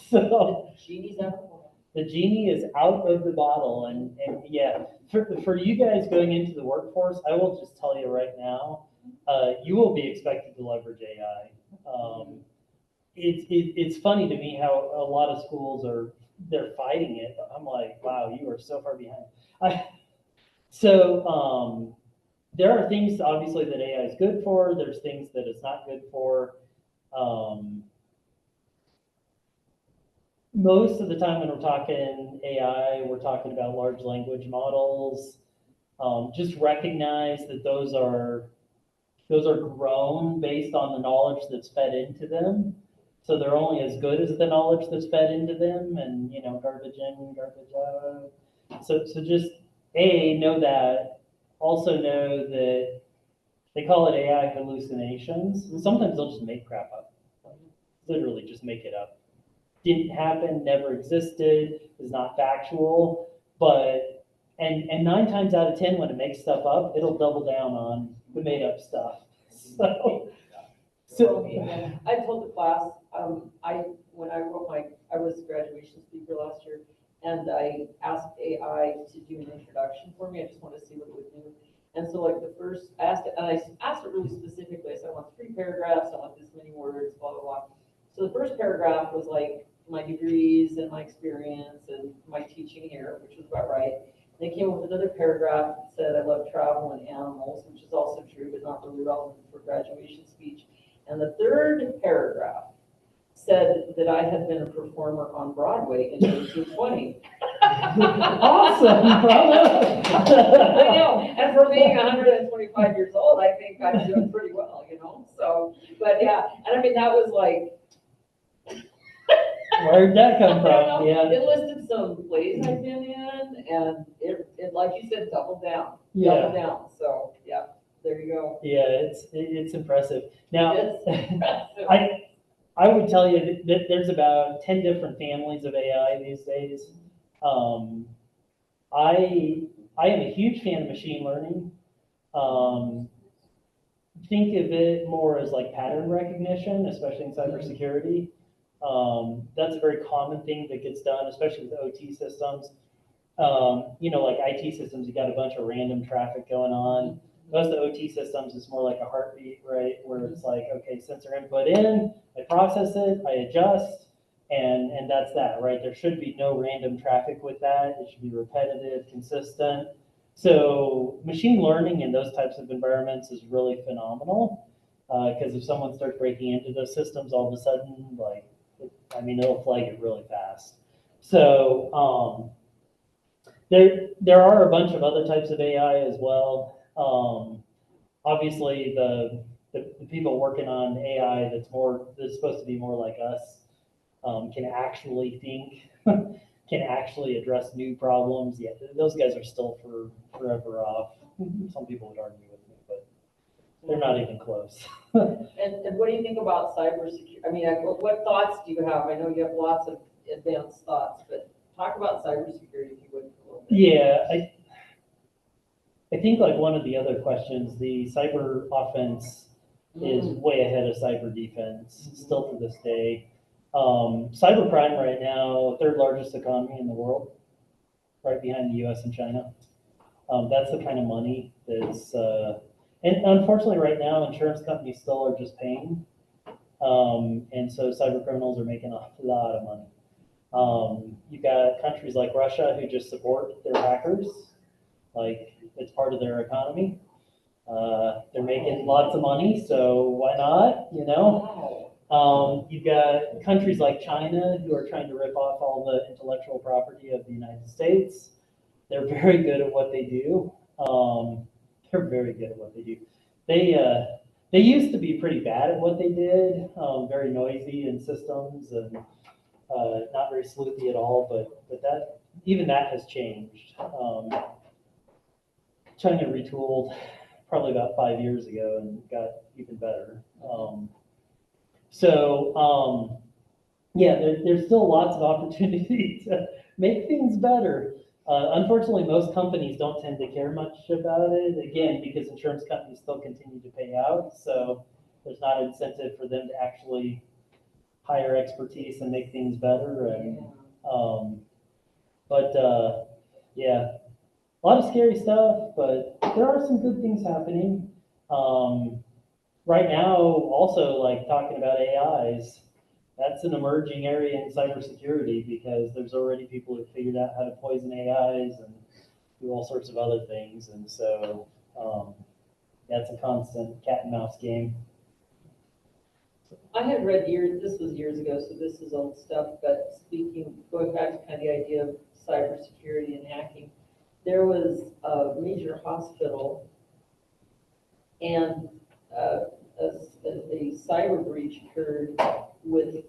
So Genie's out of the bottle. the genie is out of the bottle, and yeah, for you guys going into the workforce, I will just tell you right now, you will be expected to leverage AI. It's funny to me how a lot of schools they're fighting it. I'm like, wow, you are so far behind. So there are things obviously that AI is good for. There's things that it's not good for. Most of the time when we're talking AI, we're talking about large language models. Just recognize that those are grown based on the knowledge that's fed into them. So they're only as good as the knowledge that's fed into them, and garbage in, garbage out. So just know that. Also know that they call it AI hallucinations. And sometimes they'll just make crap up. Literally just make it up. Didn't happen, never existed, is not factual, but and 9 times out of 10 when it makes stuff up, it'll double down on the made up stuff. So I told the class, when I was a graduation speaker last year, and I asked AI to do an introduction for me. I just wanted to see what it would do. And so like I asked it really specifically. I said, I want 3 paragraphs, I want this many words, blah, blah, blah. So the first paragraph was like my degrees and my experience and my teaching here, which was about right. They came up with another paragraph that said I love travel and animals, which is also true, but not really relevant for graduation speech. And the third paragraph said that I had been a performer on Broadway in 1920. awesome, bravo. I know, and for being 125 years old, I think I'm doing pretty well, So, but yeah, and I mean, that was like, Where'd that come I don't from? know, Yeah. it listed some plays I've been in, and it like you said, doubled down. So, yeah, there you go. Yeah, it's impressive. Now, It's impressive. I would tell you that there's about 10 different families of AI these days. I am a huge fan of machine learning. Think of it more as like pattern recognition, especially in cybersecurity. That's a very common thing that gets done, especially with OT systems. Like IT systems, you got a bunch of random traffic going on. Most of the OT systems, it's more like a heartbeat, right? Where it's like, okay, sensor input in, I process it, I adjust, and that's that, right? There should be no random traffic with that. It should be repetitive, consistent. So machine learning in those types of environments is really phenomenal, because if someone starts breaking into those systems all of a sudden, it'll flag it really fast. So there are a bunch of other types of AI as well. Obviously, the people working on AI that's supposed to be more like us can actually think, can actually address new problems. Yeah, those guys are still forever off. Some people would argue with me, but they're not even close. And what do you think about cybersecurity? I mean, what thoughts do you have? I know you have lots of advanced thoughts, but talk about cybersecurity if you would a little bit. Yeah, I think like one of the other questions, the cyber offense is way ahead of cyber defense still to this day. Cybercrime right now, 3rd largest economy in the world, right behind the US and China. That's the kind of money that's, and unfortunately right now, insurance companies still are just paying. And so cyber criminals are making a lot of money. You've got countries like Russia who just support their hackers, like it's part of their economy. They're making lots of money, so why not, You've got countries like China who are trying to rip off all the intellectual property of the United States. They're very good at what they do. They're very good at what they do. They used to be pretty bad at what they did, very noisy in systems and not very sleuthy at all, but that has changed. China retooled probably about 5 years ago and got even better. There's still lots of opportunity to make things better. Unfortunately, most companies don't tend to care much about it, again, because insurance companies still continue to pay out, so there's not incentive for them to actually hire expertise and make things better. And a lot of scary stuff, but there are some good things happening. Right now, also like talking about AIs, that's an emerging area in cybersecurity because there's already people who figured out how to poison AIs and do all sorts of other things. And so that's a constant cat and mouse game. I had read this was years ago, so this is old stuff, but going back to kind of the idea of cybersecurity and hacking, there was a major hospital and a cyber breach occurred with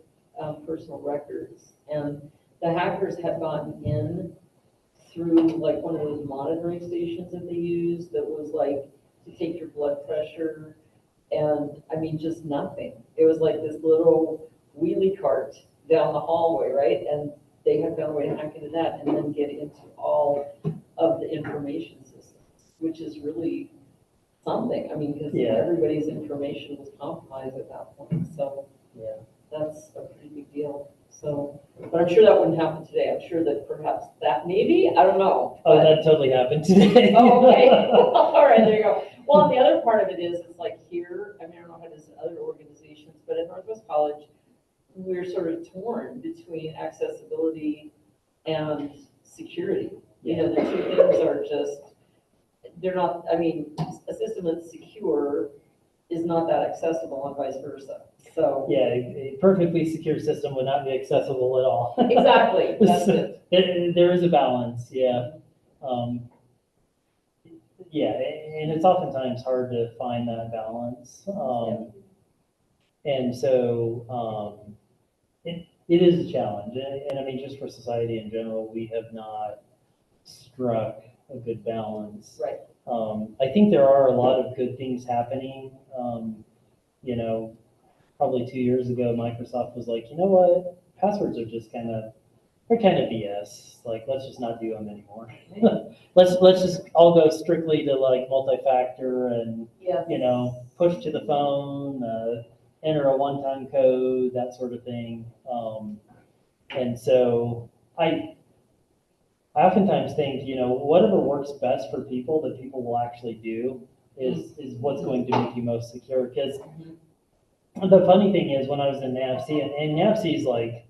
personal records. And the hackers had gotten in through like one of those monitoring stations that they use that was like to take your blood pressure. And I mean, just nothing. It was like this little wheelie cart down the hallway, right? And they had found a way to hack into that and then get into all of the information systems, which is really something. I mean, because Yeah. everybody's information was compromised at that point. So Yeah. that's a pretty big deal. So, but I'm sure that wouldn't happen today. I'm sure that perhaps that maybe, I don't know. Oh, but- that totally happened today. Oh, okay. All right, there you go. Well, and the other part of it is, it's like here, I mean, I don't know how it is in other organizations, but at Northwest College, we're sort of torn between accessibility and security. You know, the two things are just, they're not, I mean, a system that's secure is not that accessible and vice versa. So. Yeah, a perfectly secure system would not be accessible at all. Exactly, that's it. There is a balance, yeah. Yeah, and it's oftentimes hard to find that balance. And so, it is a challenge. And I mean, just for society in general, we have not struck a good balance. Right. I think there are a lot of good things happening. You know, probably 2 years ago, Microsoft was like, you know what, passwords are just they're kind of BS. Like, let's just not do them anymore. let's just all go strictly to like multi-factor and, Yes. you know, push to the phone, enter a one-time code, that sort of thing. And so I oftentimes think, you know, whatever works best for people that people will actually do is what's going to make you most secure. Because the funny thing is, when I was in NAVC, and NAVC is like,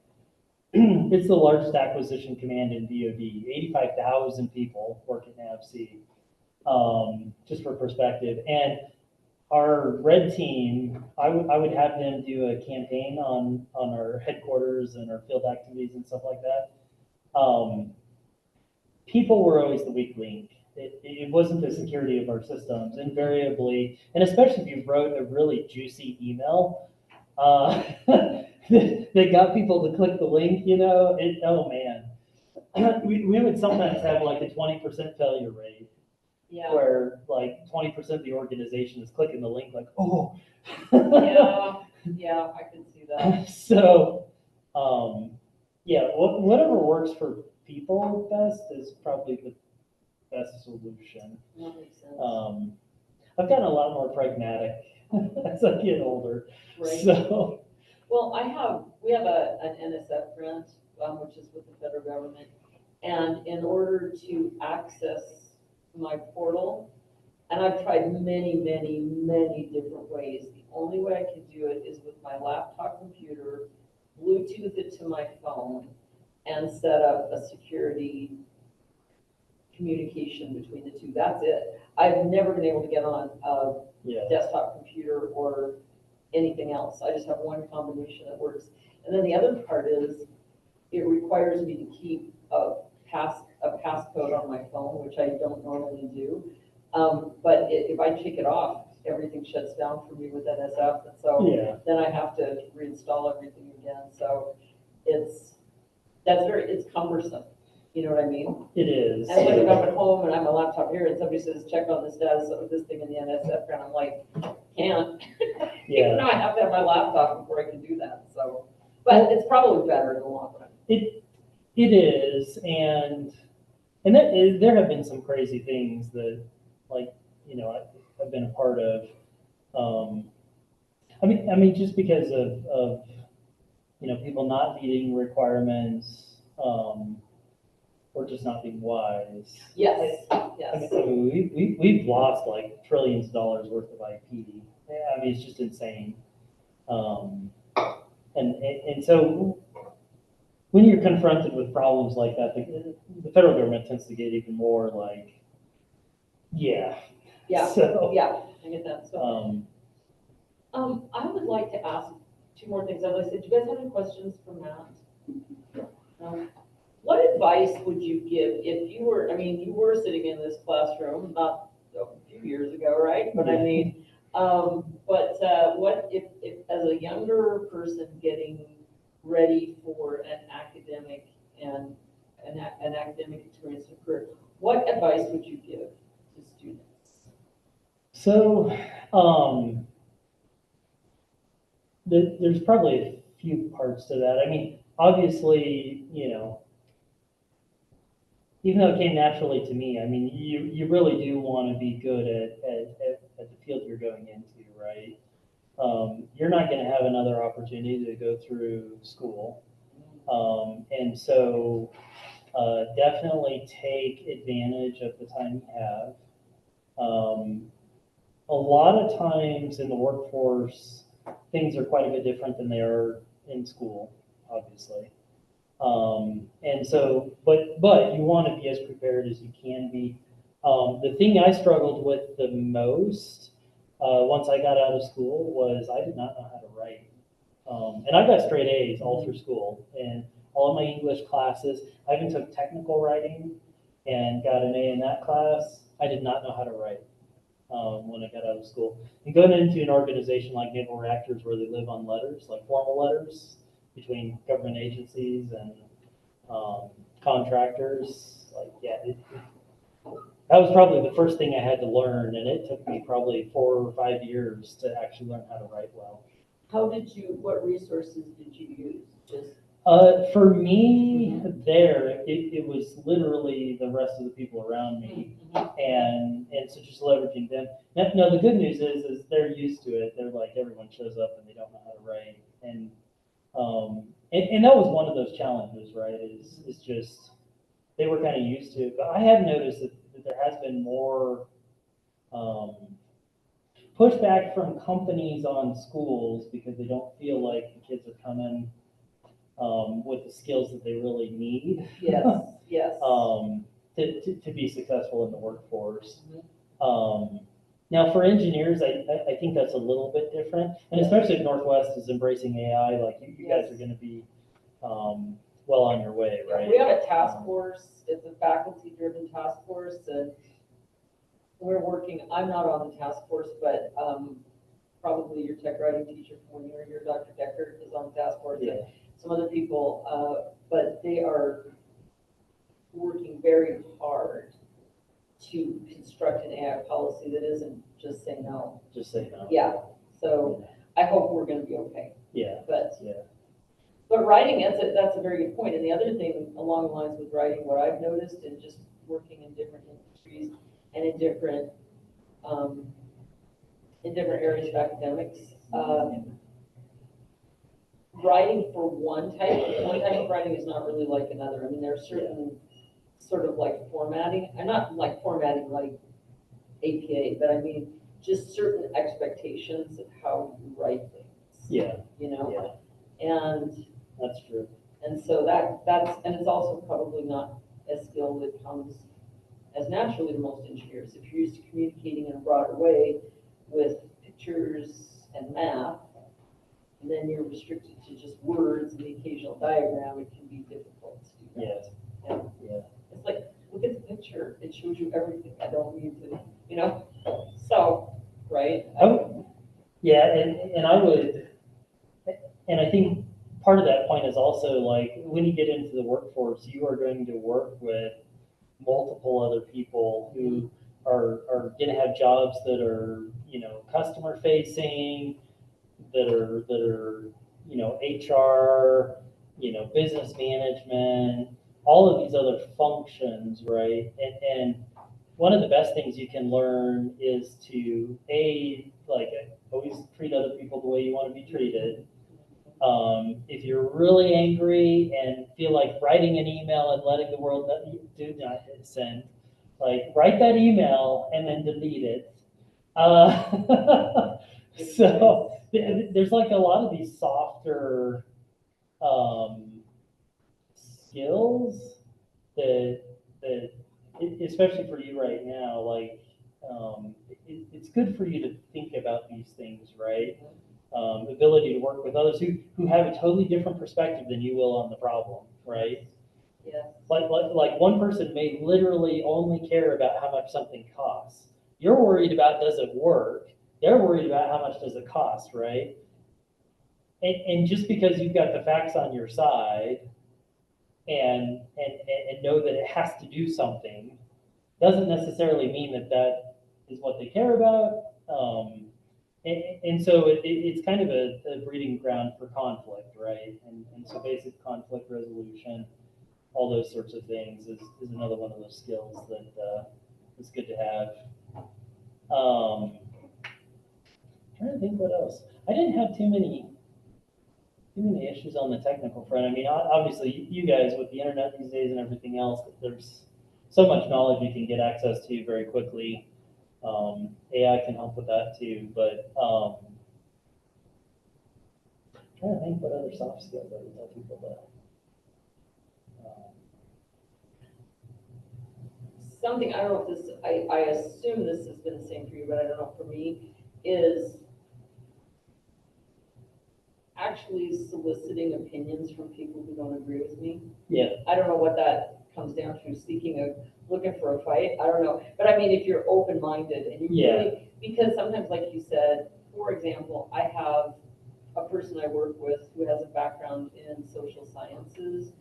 it's the largest acquisition command in DoD. 85,000 people work at NAVC, just for perspective. And our red team, I would have them do a campaign on our headquarters and our field activities and stuff like that. People were always the weak link. It wasn't the security of our systems, invariably, and especially if you wrote a really juicy email that got people to click the link, you know, oh man. We would sometimes have like a 20% failure rate. Yeah. Where like 20% of the organization is clicking the link like, oh. Yeah, I can see that. So, yeah, whatever works for people best is probably the best solution. That makes sense. I've gotten a lot more pragmatic as I get older. Right. So, Well, we have an NSF grant, which is with the federal government. And in order to access my portal, and I've tried many, many, many different ways. The only way I can do it is with my laptop computer, Bluetooth it to my phone, and set up a security communication between the two. That's it. I've never been able to get on a yeah. desktop computer or anything else. I just have one combination that works. And then the other part is it requires me to keep a passcode on my phone, which I don't normally do. But if I take it off, everything shuts down for me with NSF. And so Yeah. then I have to reinstall everything again. So it's cumbersome. You know what I mean? It is. And like if I'm at home and I have a laptop here and somebody says, check on the status of this thing in the NSF grant, I'm like, can't. Yeah. No, I have to have my laptop before I can do that. So, but it's probably better in the long run. It is, and there have been some crazy things that, like, you know, I've been a part of. I mean, just because of you know, people not meeting requirements, or just not being wise. Yes, I yes. mean, we've lost like trillions of dollars worth of IP. I mean, it's just insane. And so when you're confronted with problems like that, the federal government tends to get even more like, yeah. Yeah, So, yeah, I get that. So, um, I would like to ask two more things. As I said, do you guys have any questions for Matt? What advice advice would you give if you were, I mean, you were sitting in this classroom not a few years ago, right? But I Yeah. mean, what if as a younger person getting ready for an academic and an academic experience and career, what advice would you give to students? So, there's probably a few parts to that. I mean, obviously, even though it came naturally to me, I mean, you really do want to be good at the field you're going into, right? You're not going to have another opportunity to go through school. And so definitely take advantage of the time you have. A lot of times in the workforce, things are quite a bit different than they are in school, obviously. And so, but you want to be as prepared as you can be. The thing I struggled with the most once I got out of school was I did not know how to write. And I got straight A's all through school and all of my English classes. I even took technical writing and got an A in that class. I did not know how to write when I got out of school. And going into an organization like Naval Reactors where they live on letters, like formal letters between government agencies and contractors, like, yeah, that was probably the first thing I had to learn, and it took me probably 4 or 5 years to actually learn how to write well. What resources did you use? Just For me, it was literally the rest of the people around me, and so just leveraging them. Now the good news is they're used to it. They're like, everyone shows up and they don't know how to write, and that was one of those challenges, right? Is just they were kind of used to it. But I have noticed that there has been more pushback from companies on schools because they don't feel like the kids are coming with the skills that they really need. yes, yes. To be successful in the workforce. Now for engineers, I think that's a little bit different, and especially if Northwest is embracing AI, like you guys are going to be well on your way, right? We have a task force, it's a faculty-driven task force, and we're working, I'm not on the task force, but probably your tech writing teacher from 1 year, your Dr. Decker is on the task force, Yeah. and some other people, but they are working very hard to construct an AI policy that isn't just say no. Just say no. Yeah, so I hope we're gonna be okay. Yeah. But Yeah. But writing, that's a very good point. And the other thing along the lines with writing, what I've noticed in just working in different industries and in different areas of academics, writing for one type of writing is not really like another. I mean, there's certain sort of like formatting. I'm not like formatting like APA, but I mean just certain expectations of how you write things. Yeah. Yeah. And That's true. and so and it's also probably not a skill that comes as naturally to most engineers. If you're used to communicating in a broader way with pictures and math, and then you're restricted to just words and the occasional diagram, it can be difficult to do that. Yeah. It's like, look at the picture, it shows you everything. I don't need to, so, right? Yeah, and I would, and I think part of that point is also like when you get into the workforce, you are going to work with multiple other people who are going to have jobs that are, customer facing, that are, HR, business management, all of these other functions, right? And one of the best things you can learn is to always treat other people the way you want to be treated. If you're really angry and feel like writing an email and letting the world know you do not hit send, like write that email and then delete it. So there's like a lot of these softer skills that especially for you right now, like it's good for you to think about these things, right? Ability to work with others who have a totally different perspective than you will on the problem, right? Yes. Like one person may literally only care about how much something costs. You're worried about does it work? They're worried about how much does it cost, right? And just because you've got the facts on your side and know that it has to do something, doesn't necessarily mean that that is what they care about. And so it's kind of a breeding ground for conflict, right? And so basic conflict resolution, all those sorts of things is another one of those skills that is good to have. Trying to think what else. I didn't have too many issues on the technical front. I mean, obviously, you guys with the internet these days and everything else, there's so much knowledge you can get access to very quickly. AI can help with that too, but trying to think what other soft skills I would tell people that. Something, I don't know if this, I assume this has been the same for you, but I don't know, for me, is actually soliciting opinions from people who don't agree with me. Yeah. I don't know what that comes down to, speaking of looking for a fight, I don't know. But I mean, if you're open-minded and you Yeah. really, because sometimes, like you said, for example, I have a person I work with who has a background in social sciences,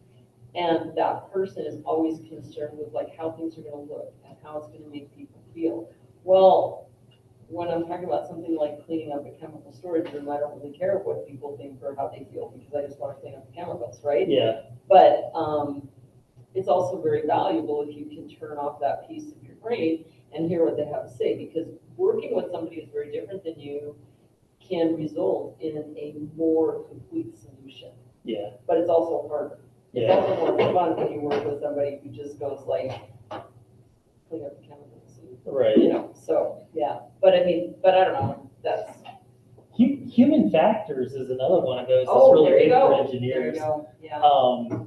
and that person is always concerned with like how things are gonna look and how it's gonna make people feel. Well, when I'm talking about something like cleaning up a chemical storage room, I don't really care what people think or how they feel, because I just wanna clean up the chemicals, right? Yeah. But, it's also very valuable if you can turn off that piece of your brain and hear what they have to say, because working with somebody who's very different than you can result in a more complete solution. Yeah. But it's also harder. It's Yeah. also more fun when you work with somebody who just goes like, clean up the chemicals, Right. you know, so, yeah. But I mean, but I don't know, that's. Human factors is another one of those that's Oh, really there you big for go. engineers. There you go, yeah.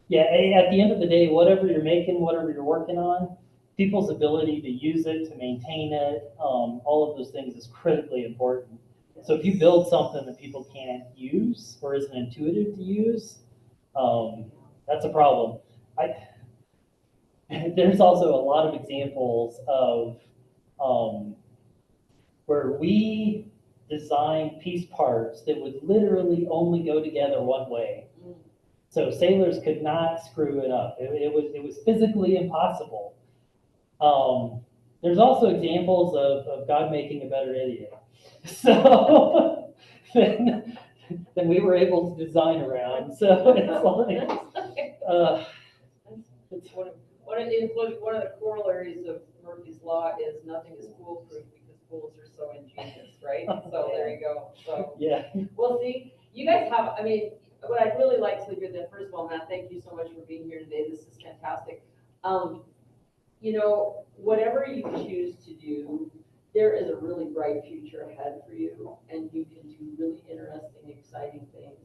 Yeah, at the end of the day, whatever you're making, whatever you're working on, people's ability to use it, to maintain it, all of those things is critically important. So if you build something that people can't use or isn't intuitive to use, that's a problem. There's also a lot of examples of where we design piece parts that would literally only go together one way. So sailors could not screw it up. It was physically impossible. There's also examples of God making a better idiot. So then we were able to design around. So it's like, It's one of the corollaries of Murphy's Law is nothing is foolproof because fools are so ingenious, right? So there you go. So yeah. well, see, you guys have, I mean, what I'd really like to leave you with, first of all, Matt, thank you so much for being here today. This is fantastic. You know, whatever you choose to do, there is a really bright future ahead for you, and you can do really interesting, exciting things.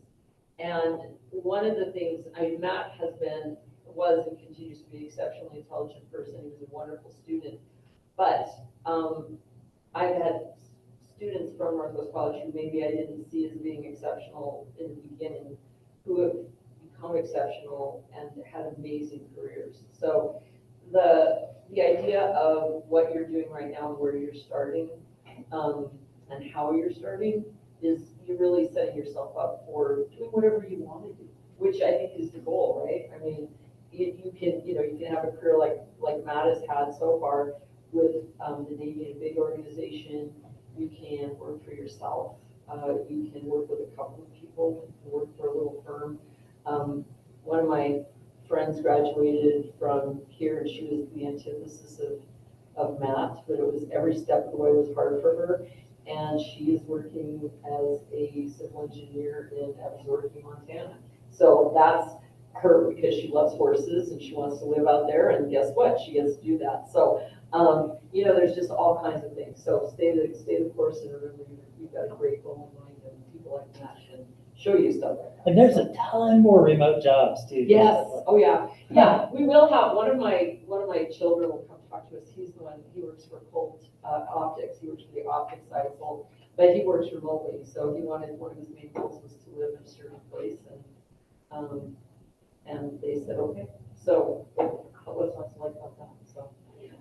And one of the things, I mean, Matt was and continues to be an exceptionally intelligent person. He was a wonderful student. But I've had students from Northwest College who maybe I didn't see as being exceptional in the beginning, who have become exceptional and had amazing careers. So the idea of what you're doing right now and where you're starting and how you're starting is you're really setting yourself up for doing whatever you want to do, which I think is the goal, right? I mean, you can have a career like Matt has had so far with the Navy, a big organization. You can work for yourself. You can work with a couple of people. You can work for a little firm. One of my friends graduated from here, and she was the antithesis of Matt, but it was every step of the way was hard for her. And she is working as a civil engineer in Ellsworth, Montana. So that's her, because she loves horses and she wants to live out there, and guess what? She gets to do that. So, you know, there's just all kinds of things. So stay the course, and remember you've got a great goal in mind, and people like that can show you stuff like that. And there's a ton more remote jobs too. Yes. Oh yeah. Yeah. We will have one of my children will come talk to us. He's the one. He works for Colt Optics. He works for the optics side of Colt, but he works remotely. So he wanted, one of his main goals was to live in a certain place, And they said, okay. So what's not to like about that? So,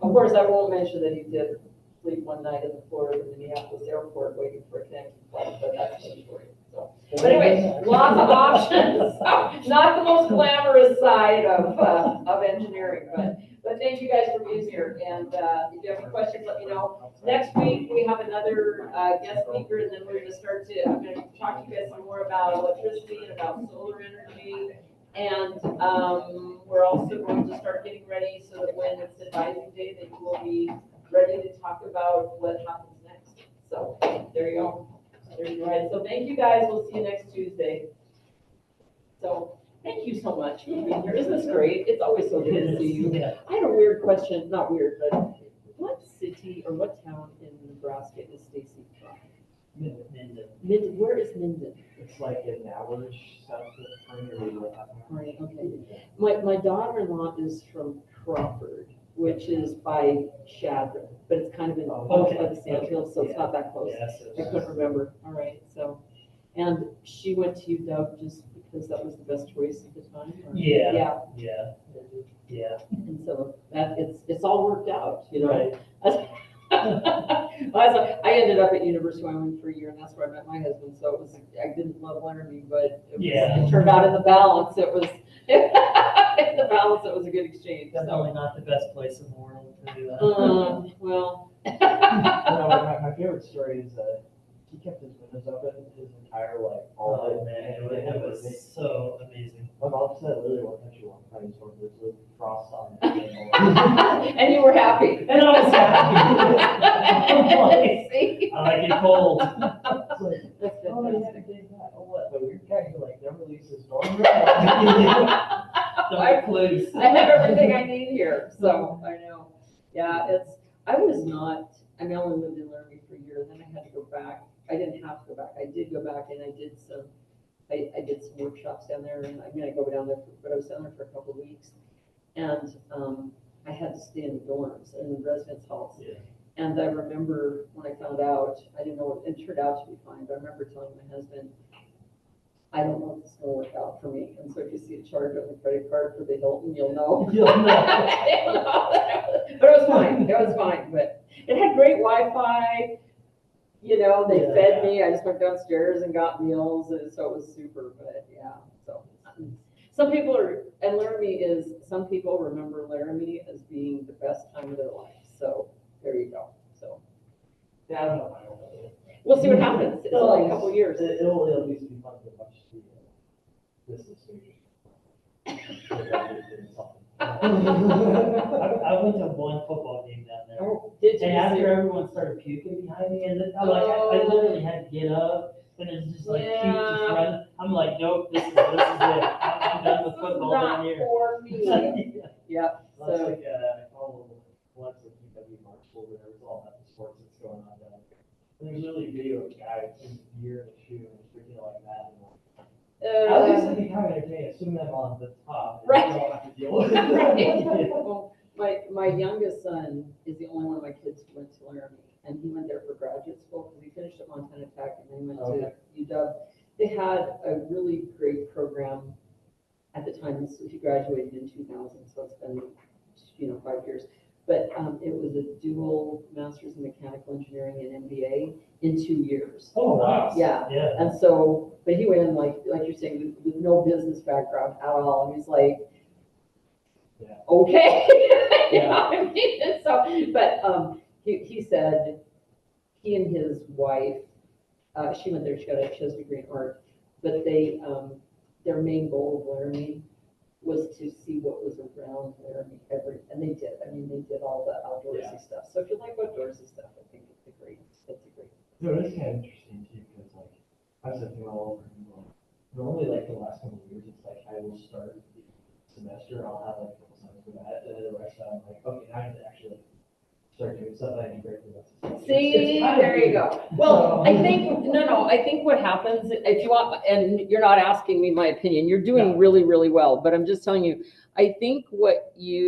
of course, I won't mention that he did sleep one night in the floor of the Minneapolis airport waiting for a connecting flight, but that's another story. So, but anyway, lots of options. So, not the most glamorous side of engineering, but thank you guys for being here. And if you have any questions, let me know. Next week, we have another guest speaker, and then we're going to start to, I'm going to talk to you guys some more about electricity and about solar energy. And we're also going to start getting ready so that when it's advising day, that you will be ready to talk about what happens next. So there you go. There's your right. So thank you guys. We'll see you next Tuesday. So thank you so much for being here. Isn't this great? It's always so good to see you. Yeah. I had a weird question, not weird, but what city or what town in Nebraska is Stacy from? Minden. Where is Minden? It's like an hour south of Kearney, or maybe half an hour. Right, okay. My daughter-in-law is from Crawford, which is by Shadron, but it's kind of in, almost by the Sandfield, so it's not that close. Yes. I couldn't remember. All right, so, and she went to UW just because that was the best choice at the time? Or? Yeah. Yeah, Yeah. and so that, it's all worked out, you know? Right. I ended up at University of Wyoming for a year, and that's where I met my husband, so it was, I didn't love Laramie, but it turned out in the balance, it was, in the balance, it was a good exchange, so. Definitely not the best place in the world to do that. Well. No, my favorite story is that he kept his windows open his entire life. Oh man, it was so amazing. My mom said literally one country, one Chinese one, there's a frost on it. And you were happy. And I was happy. See? I like it cold. It's like, That's oh, you fantastic. had a big hat. Oh, what? The weird guy who like never leaves his dorm room. No clues. I have everything I need here, so I know. Yeah, I was not, I mean, I only lived in Laramie for a year, then I had to go back. I didn't have to go back. I did go back and I did some workshops down there, and I mean, I go down there, but I was down there for a couple of weeks. And I had to stay in the dorms and in residence halls. Yeah. And I remember when I found out, I didn't know, it turned out to be fine, but I remember telling my husband, I don't know if this is gonna work out for me. And so if you see a charge on the credit card for the Hilton, you'll know. You'll know. But it was fine, it was fine, but it had great Wi-Fi, you know, they Yeah. fed me, I just went downstairs and got meals, and so it was super, but yeah, so. Some people are, and Laramie is, some people remember Laramie as being the best time of their life, so there you go, so. Yeah, I don't know. I don't know. We'll see what happens, it's only a couple of years. It'll at least be fun to watch the business majors. I went to one football game down there. Oh, did you? And after everyone started puking behind me, and then I literally had to get up, and it's just like puke just run. I'm like, nope, this is it. I'm done with football down here. For me. Yep, That's so, like, all once the UW March School, where it's all about the sports that's going on down there. And there's literally a video of a guy in gear and a shoe and freaking like that. I was just thinking how entertaining, assume them on the top. And Right. You don't have to deal with right. it. Well, my youngest son is the only one of my kids who went to Laramie, and he went there for graduate school, because he finished at Montana Tech, and then he went to UW. They had a really great program at the time, so he graduated in 2000, so it's been, 5 years. But it was a dual master's in mechanical engineering and MBA in 2 years. Oh, wow. Yeah. Yeah. And so, but he went in like you're saying, with no business background at all, and he's like, Yeah. okay. You Yeah. know what I mean? And so, but he said he and his wife, she went there, she has a degree in art, but they, their main goal of Laramie was to see what was around Laramie and they did. I mean, they did all the outdoorsy stuff. So if you like outdoorsy stuff, I think it's a great. No, it's kind of interesting too, because like, I was thinking all over, normally like the last couple of years, it's like I will start the semester, I'll have like a couple times for that, and then the rest of it, I'm like, okay, now I need to actually start doing stuff that I need great for the rest of the semester. See, It's kind of there you weird. go. Well, So- I think what happens, if you want, and you're not asking me my opinion, you're doing No. really, really well, but I'm just telling you, I think what you